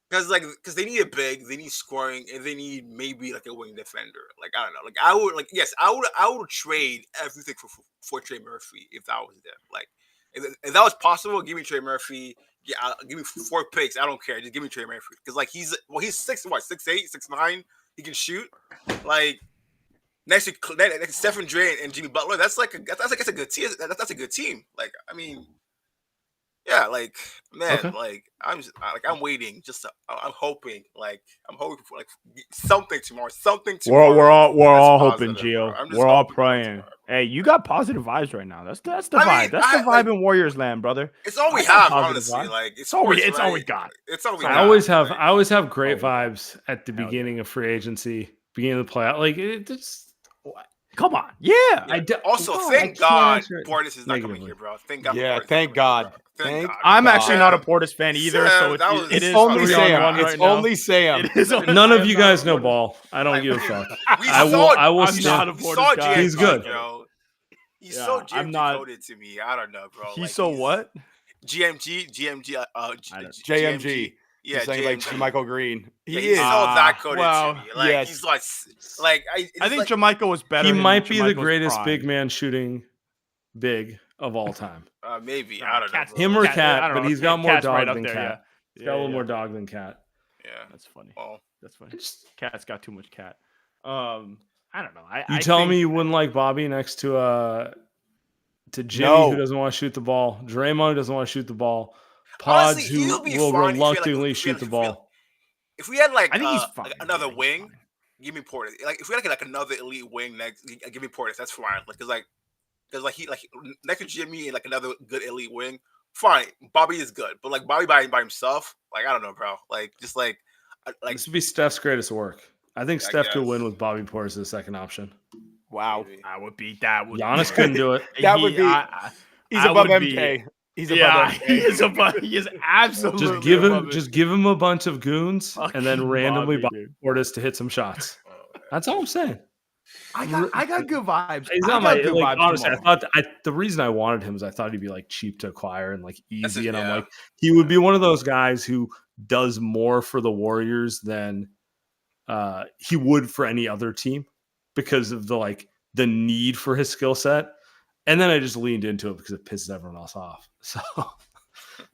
because they need a big, they need scoring, and they need maybe like a wing defender. Like I don't know. Like I would trade everything for Trey Murphy if that was there. Like if that was possible, give me Trey Murphy. Yeah, give me 4 picks. I don't care. Just give me Trey Murphy because like he's 6'8", 6'9". He can shoot. Like. Next to Stephen Dre and Jimmy Butler, that's a good team. That's a good team. Like I mean, yeah, like man, like I'm waiting. I'm hoping for like something tomorrow. We're all hoping, positive, Gio. We're all praying. Hey, you got positive vibes right now. That's the vibe. That's the vibe in Warriors land, brother. It's all we have, honestly. Vibe. Like it's all we got. It's all we I got. I always have great vibes at the beginning of free agency, beginning of the playoff. Like it's. Come on, yeah. Thank God Portis is not coming here, bro. Thank God. Yeah, thank God. I'm actually not a Portis fan either, so it is only Sam. It's only Sam. None of you guys know ball. I don't give a fuck. I will. I'm not a Portis guy. He's good. Bro. He's so GMG coded to me. I don't know, bro. He's so what? GMG. JMG. Yeah, saying like Michael Green. He is so that coded to me. Like yes. he's like I think Jamaica was better. He might be the greatest big man shooting big of all time. Maybe I don't know. Him or Cat, but he's got more dog than Cat. Yeah. He's got a little more dog than Cat. Yeah, that's funny. Oh, that's funny. Cat's got too much Cat. I don't know. You tell me you wouldn't like Bobby next to Jimmy who doesn't want to shoot the ball, Draymond who doesn't want to shoot the ball. Pods honestly, who will reluctantly shoot the ball. If we had like, I think he's fine. Like another wing, give me Portis. Like if we had like another elite wing next, give me Portis. That's fine. Because he next to Jimmy and like another good elite wing, fine. Bobby is good, but like Bobby by himself, like I don't know, bro. Like just like this would be Steph's greatest work. I think Steph could win with Bobby Portis as the second option. Wow, that would be that. Giannis couldn't do it. That would be. He's above MK. He's above Yeah, MJ. he is above. He is absolutely Just give him a bunch of goons and then Fucking randomly Bobby, buy dude. Portis to hit some shots. That's all I'm saying. I got good vibes. He's I not got my good like vibes honestly. tomorrow. The reason I wanted him is I thought he'd be like cheap to acquire and like That's easy, it, and I'm yeah. like he would be one of those guys who does more for the Warriors than he would for any other team because of the need for his skill set. And then I just leaned into it because it pisses everyone else off. So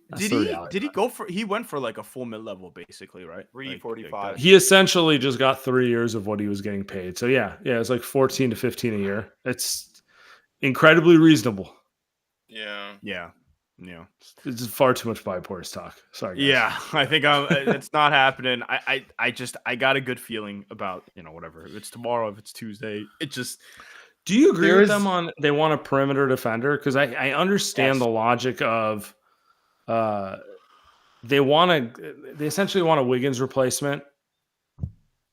that's the reality. Did he go for? He went for like a full mid level, basically, right? 345. He essentially just got 3 years of what he was getting paid. So yeah, it's like 14 to 15 a year. It's incredibly reasonable. Yeah. Yeah. It's far too much Portis talk. Sorry, guys. Yeah, I think it's not happening. I got a good feeling about whatever. If it's tomorrow, if it's Tuesday, it just. Do you agree with them on they want a perimeter defender? Because I understand the logic of they essentially want a Wiggins replacement,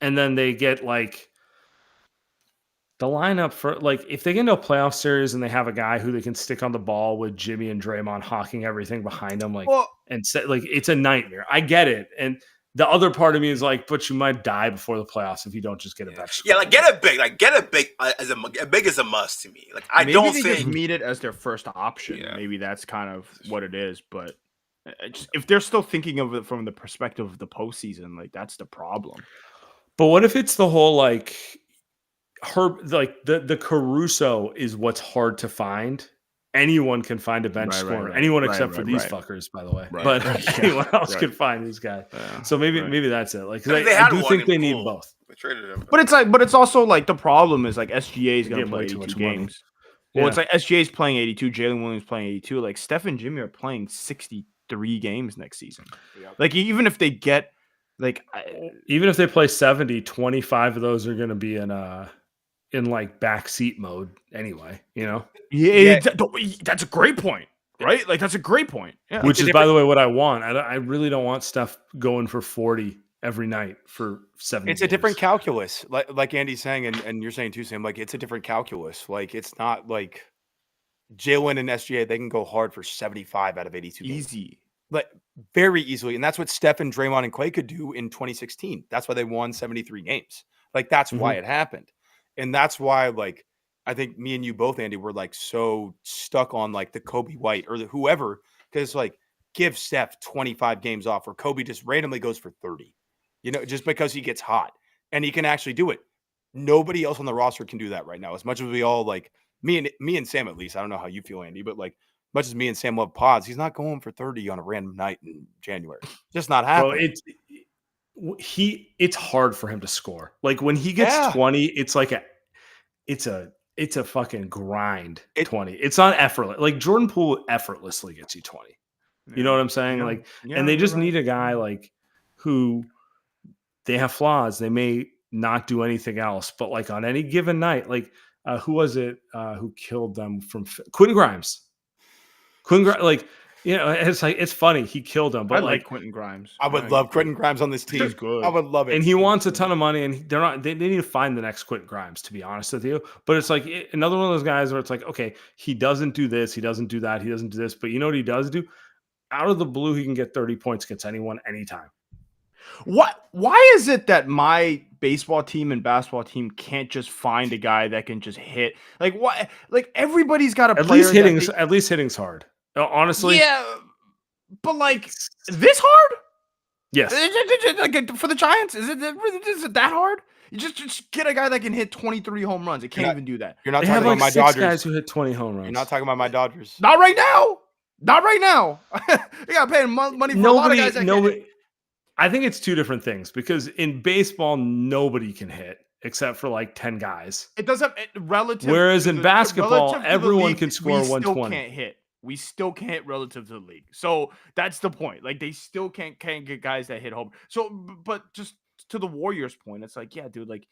and then they get like the lineup for like if they get into a playoff series and they have a guy who they can stick on the ball with Jimmy and Draymond hawking everything behind them, it's a nightmare. I get it, and the other part of me is like, but you might die before the playoffs if you don't just get a bench. Yeah, like get a big as a big is a must to me. Like I Maybe don't they think just need it as their first option. Yeah. Maybe that's kind of what it is. But if they're still thinking of it from the perspective of the postseason, like that's the problem. But what if it's the whole like the Caruso is what's hard to find. Anyone can find a bench scorer. Anyone except for these fuckers, by the way. Right. But anyone else can find these guys. Yeah. So maybe that's it. Like They I had do one think in they pool. need both. They traded him. But it's also like the problem is like SGA is going to Give play way too 82 much money. games. Well, it's like SGA is playing 82, Jalen Williams playing 82. Like Steph and Jimmy are playing 63 games next season. Yep. Like even if they get even if they play 70, 25 of those are going to be in like backseat mode anyway, Yeah, that's a great point, right? Like that's a great point. Yeah. Which is, by the way, what I want. I really don't want Steph going for 40 every night for 70. It's a different calculus, like Andy's saying, and you're saying too, Sam. Like it's a different calculus. Like it's not like Jalen and SGA. They can go hard for 75 out of 82 games. Easy. Like very easily, and that's what Steph and Draymond and Clay could do in 2016. That's why they won 73 games. Like that's why it happened. And that's why, like, I think me and you both, Andy, were like so stuck on like the Kobe White or the whoever, because like give Steph 25 games off, or Kobe just randomly goes for 30, just because he gets hot and he can actually do it. Nobody else on the roster can do that right now. As much as we all like me and Sam, at least, I don't know how you feel, Andy, but like much as me and Sam love pods, he's not going for 30 on a random night in January. Just not happening. Bro, it's hard for him to score. Like when he gets 20, it's like it's a fucking grind. 20. It's not effortless. Like Jordan Poole effortlessly gets you 20. You know what I'm saying? Like, and they just need a guy like who they have flaws. They may not do anything else, but like on any given night, like who was it who killed them from Quentin Grimes? Like. It's like it's funny he killed him, but I like Quentin Grimes. I would love Quentin Grimes on this team. He's good. I would love it, and he wants a ton of money, and they're not. They need to find the next Quentin Grimes, to be honest with you. But it's like another one of those guys where it's like, okay, he doesn't do this, he doesn't do that, he doesn't do this, but you know what he does do? Out of the blue, he can get 30 points against anyone, anytime. Why is it that my baseball team and basketball team can't just find a guy that can just hit? Like what? Like everybody's got a player. At least hitting's hard. Honestly, yeah. But like this hard? Yes. Like, for the Giants, is it that hard? You just get a guy that can hit 23 home runs. It can't even do that. You're not they talking have about like my 6 Dodgers. guys who hit 20 home runs. You're not talking about my Dodgers. Not right now. Not right now. You got to pay money for a lot of guys. I think it's two different things because in baseball, nobody can hit except for like 10 guys. It doesn't relative. Whereas in basketball, everyone can score 120. Still can't hit. We still can't relative to the league. So that's the point. Like they still can't get guys that hit home. So, but just to the Warriors point, it's like, yeah, dude, like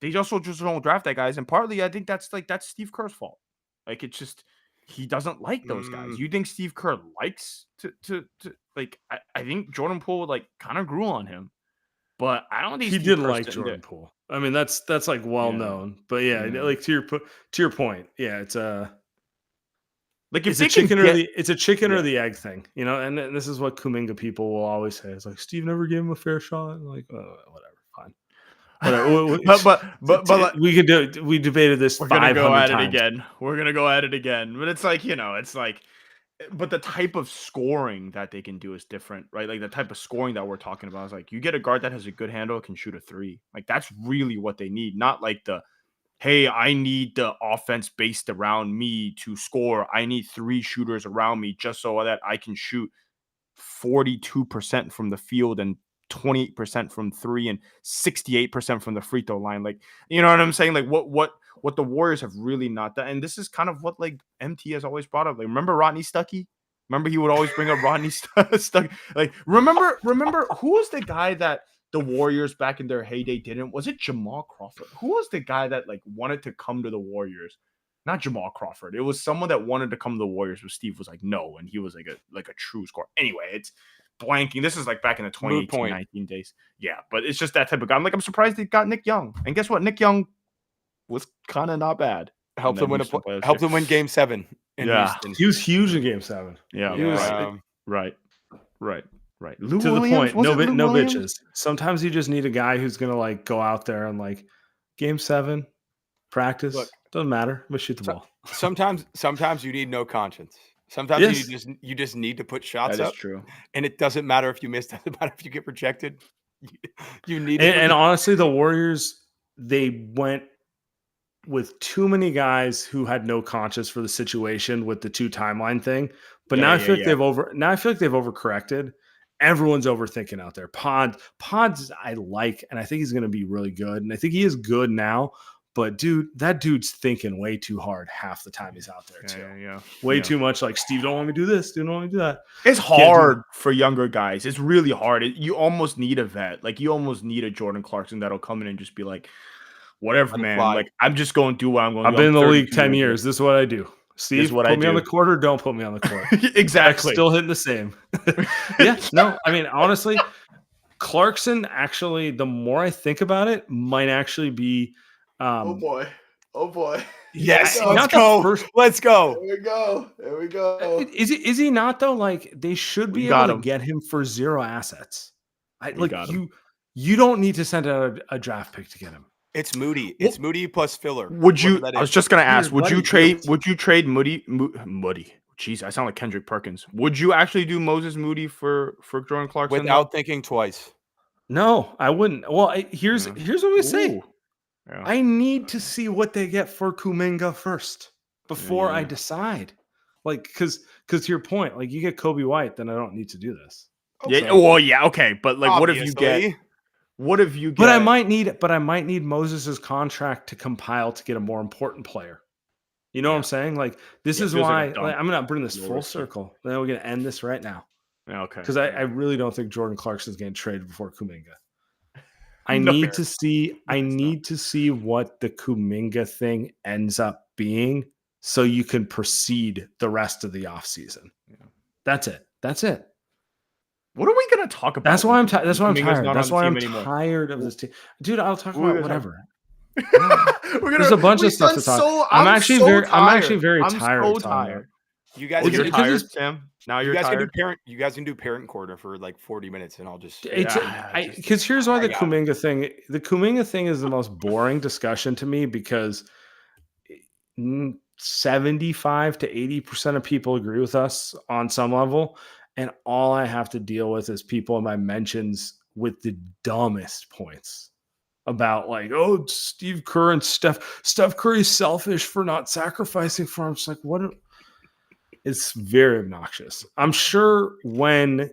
they also just don't draft that guys. And partly I think that's Steve Kerr's fault. Like it's just, he doesn't like those guys. You think Steve Kerr likes to like, I think Jordan Poole like kind of grew on him, but I don't think he didn't like Jordan Poole. I mean, that's like well known, but yeah, like to your point. Yeah. It's Like if It's a they can chicken get, or the egg thing, you know. And this is what Kuminga people will always say. It's like Steve never gave him a fair shot. I'm like, whatever, fine. but We could do. We debated this we're gonna 500 go at times. it again. We're gonna go at it again. But it's like, it's like, but the type of scoring that they can do is different, right? Like the type of scoring that we're talking about is like you get a guard that has a good handle, can shoot a three. Like that's really what they need, not like hey, I need the offense based around me to score. I need 3 shooters around me just so that I can shoot 42% from the field and 28% from 3 and 68% from the free throw line. Like, you know what I'm saying? Like what the Warriors have really not done. And this is kind of what like MT has always brought up. Like, remember Rodney Stuckey? Remember he would always bring up Rodney Stuckey. Like, remember who was the guy that the Warriors back in their heyday didn't? Was it Jamal Crawford? Who was the guy that like wanted to come to the Warriors? Not Jamal Crawford. It was someone that wanted to come to the Warriors, but Steve was like, no, and he was like a true scorer. Anyway, it's blanking. This is like back in the 2018-19 days. Yeah, but it's just that type of guy. I'm surprised they got Nick Young. And guess what? Nick Young was kind of not bad. Helped them win Game 7 in Houston. He was huge in Game 7. Yeah, he was right. Lou to Williams, the point, no bitches. Sometimes you just need a guy who's gonna like go out there and like Game 7 practice. Look, doesn't matter, but shoot the ball. Sometimes you need no conscience. Sometimes you just need to put shots up. That is true. And it doesn't matter if you miss. Doesn't matter if you get rejected. You need. And honestly, the Warriors, they went with too many guys who had no conscience for the situation with the 2 timeline thing. But now I feel like they've overcorrected. Everyone's overthinking out there. Pods I like, and I think he's going to be really good. And I think he is good now. But dude, that dude's thinking way too hard half the time he's out there too. Way too much. Like, Steve, don't want me to do this. Dude, don't want me to do that. It's hard for younger guys. It's really hard. You almost need a vet. Like, you almost need a Jordan Clarkson that'll come in and just be like, whatever, man. Like, I'm just going to do what I'm going to do. I've been in the league 10 years. This is what I do. Steve, put me on the court or don't put me on the court. Exactly. Still hitting the same. I mean, honestly, Clarkson actually, the more I think about it, might actually be oh boy. Yes, let's go. Let's go. There we go. Is he not though? Like, they should be able to get him for 0 assets. You don't need to send out a draft pick to get him. It's Moody. It's Moody plus filler. I was just gonna ask. Would you trade Moody? Jeez, I sound like Kendrick Perkins. Would you actually do Moses Moody for Jordan Clarkson without thinking twice? No, I wouldn't. Well, here's what we say. Yeah. I need to see what they get for Kuminga first before I decide. Like, because to your point, like, you get Kobe White, then I don't need to do this. Okay. Yeah. Well, yeah. Okay, but like, obviously. What if you get? But I might need Moses's contract to compile to get a more important player. You know what I'm saying? Like, this is why I'm gonna bring this full circle. Then we're gonna end this right now. Okay. Because I really don't think Jordan Clarkson's getting traded before Kuminga. I need to see what the Kuminga thing ends up being, so you can proceed the rest of the offseason. Yeah. That's it. What are we gonna talk about? That's why I'm tired. That's why I'm tired of this team, dude. I'll talk about whatever. There's a bunch of stuff to talk. I'm actually very tired. So tired. You guys get tired, Sam. Now you're tired. You guys can do parent corner for like 40 minutes, and I'll just. Because here's why the Kuminga thing is the most boring discussion to me, because 75 to 80% of people agree with us on some level. And all I have to deal with is people in my mentions with the dumbest points about, like, oh, Steve Kerr and Steph Curry's selfish for not sacrificing for him. It's like, what? It's very obnoxious. I'm sure when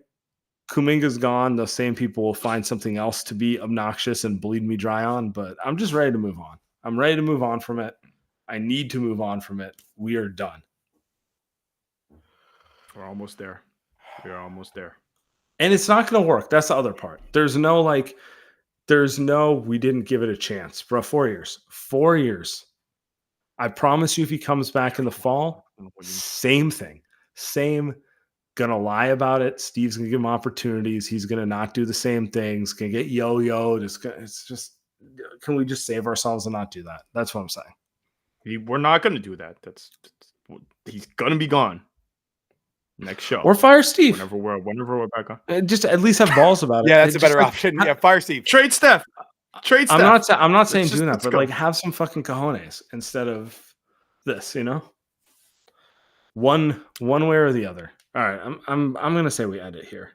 Kuminga's gone, the same people will find something else to be obnoxious and bleed me dry on, but I'm just ready to move on. I'm ready to move on from it. I need to move on from it. We are done. We're almost there. And it's not going to work. That's the other part. There's no, we didn't give it a chance. Bro, 4 years. 4 years. I promise you, if he comes back in the fall, same thing. Same. Gonna lie about it. Steve's gonna give him opportunities. He's gonna not do the same things. Gonna get yo-yoed. It's just, can we just save ourselves and not do that? That's what I'm saying. We're not gonna do that. he's gonna be gone next show. Or fire Steve. Whenever we're back on. Just at least have balls about it. Yeah, that's a Just better like, option. Yeah, fire Steve. Trade Steph. Trade Steph. I'm not saying do that, let's but go. like have some fucking cojones instead of this, you know? One way or the other. All right, I'm gonna say we end it here.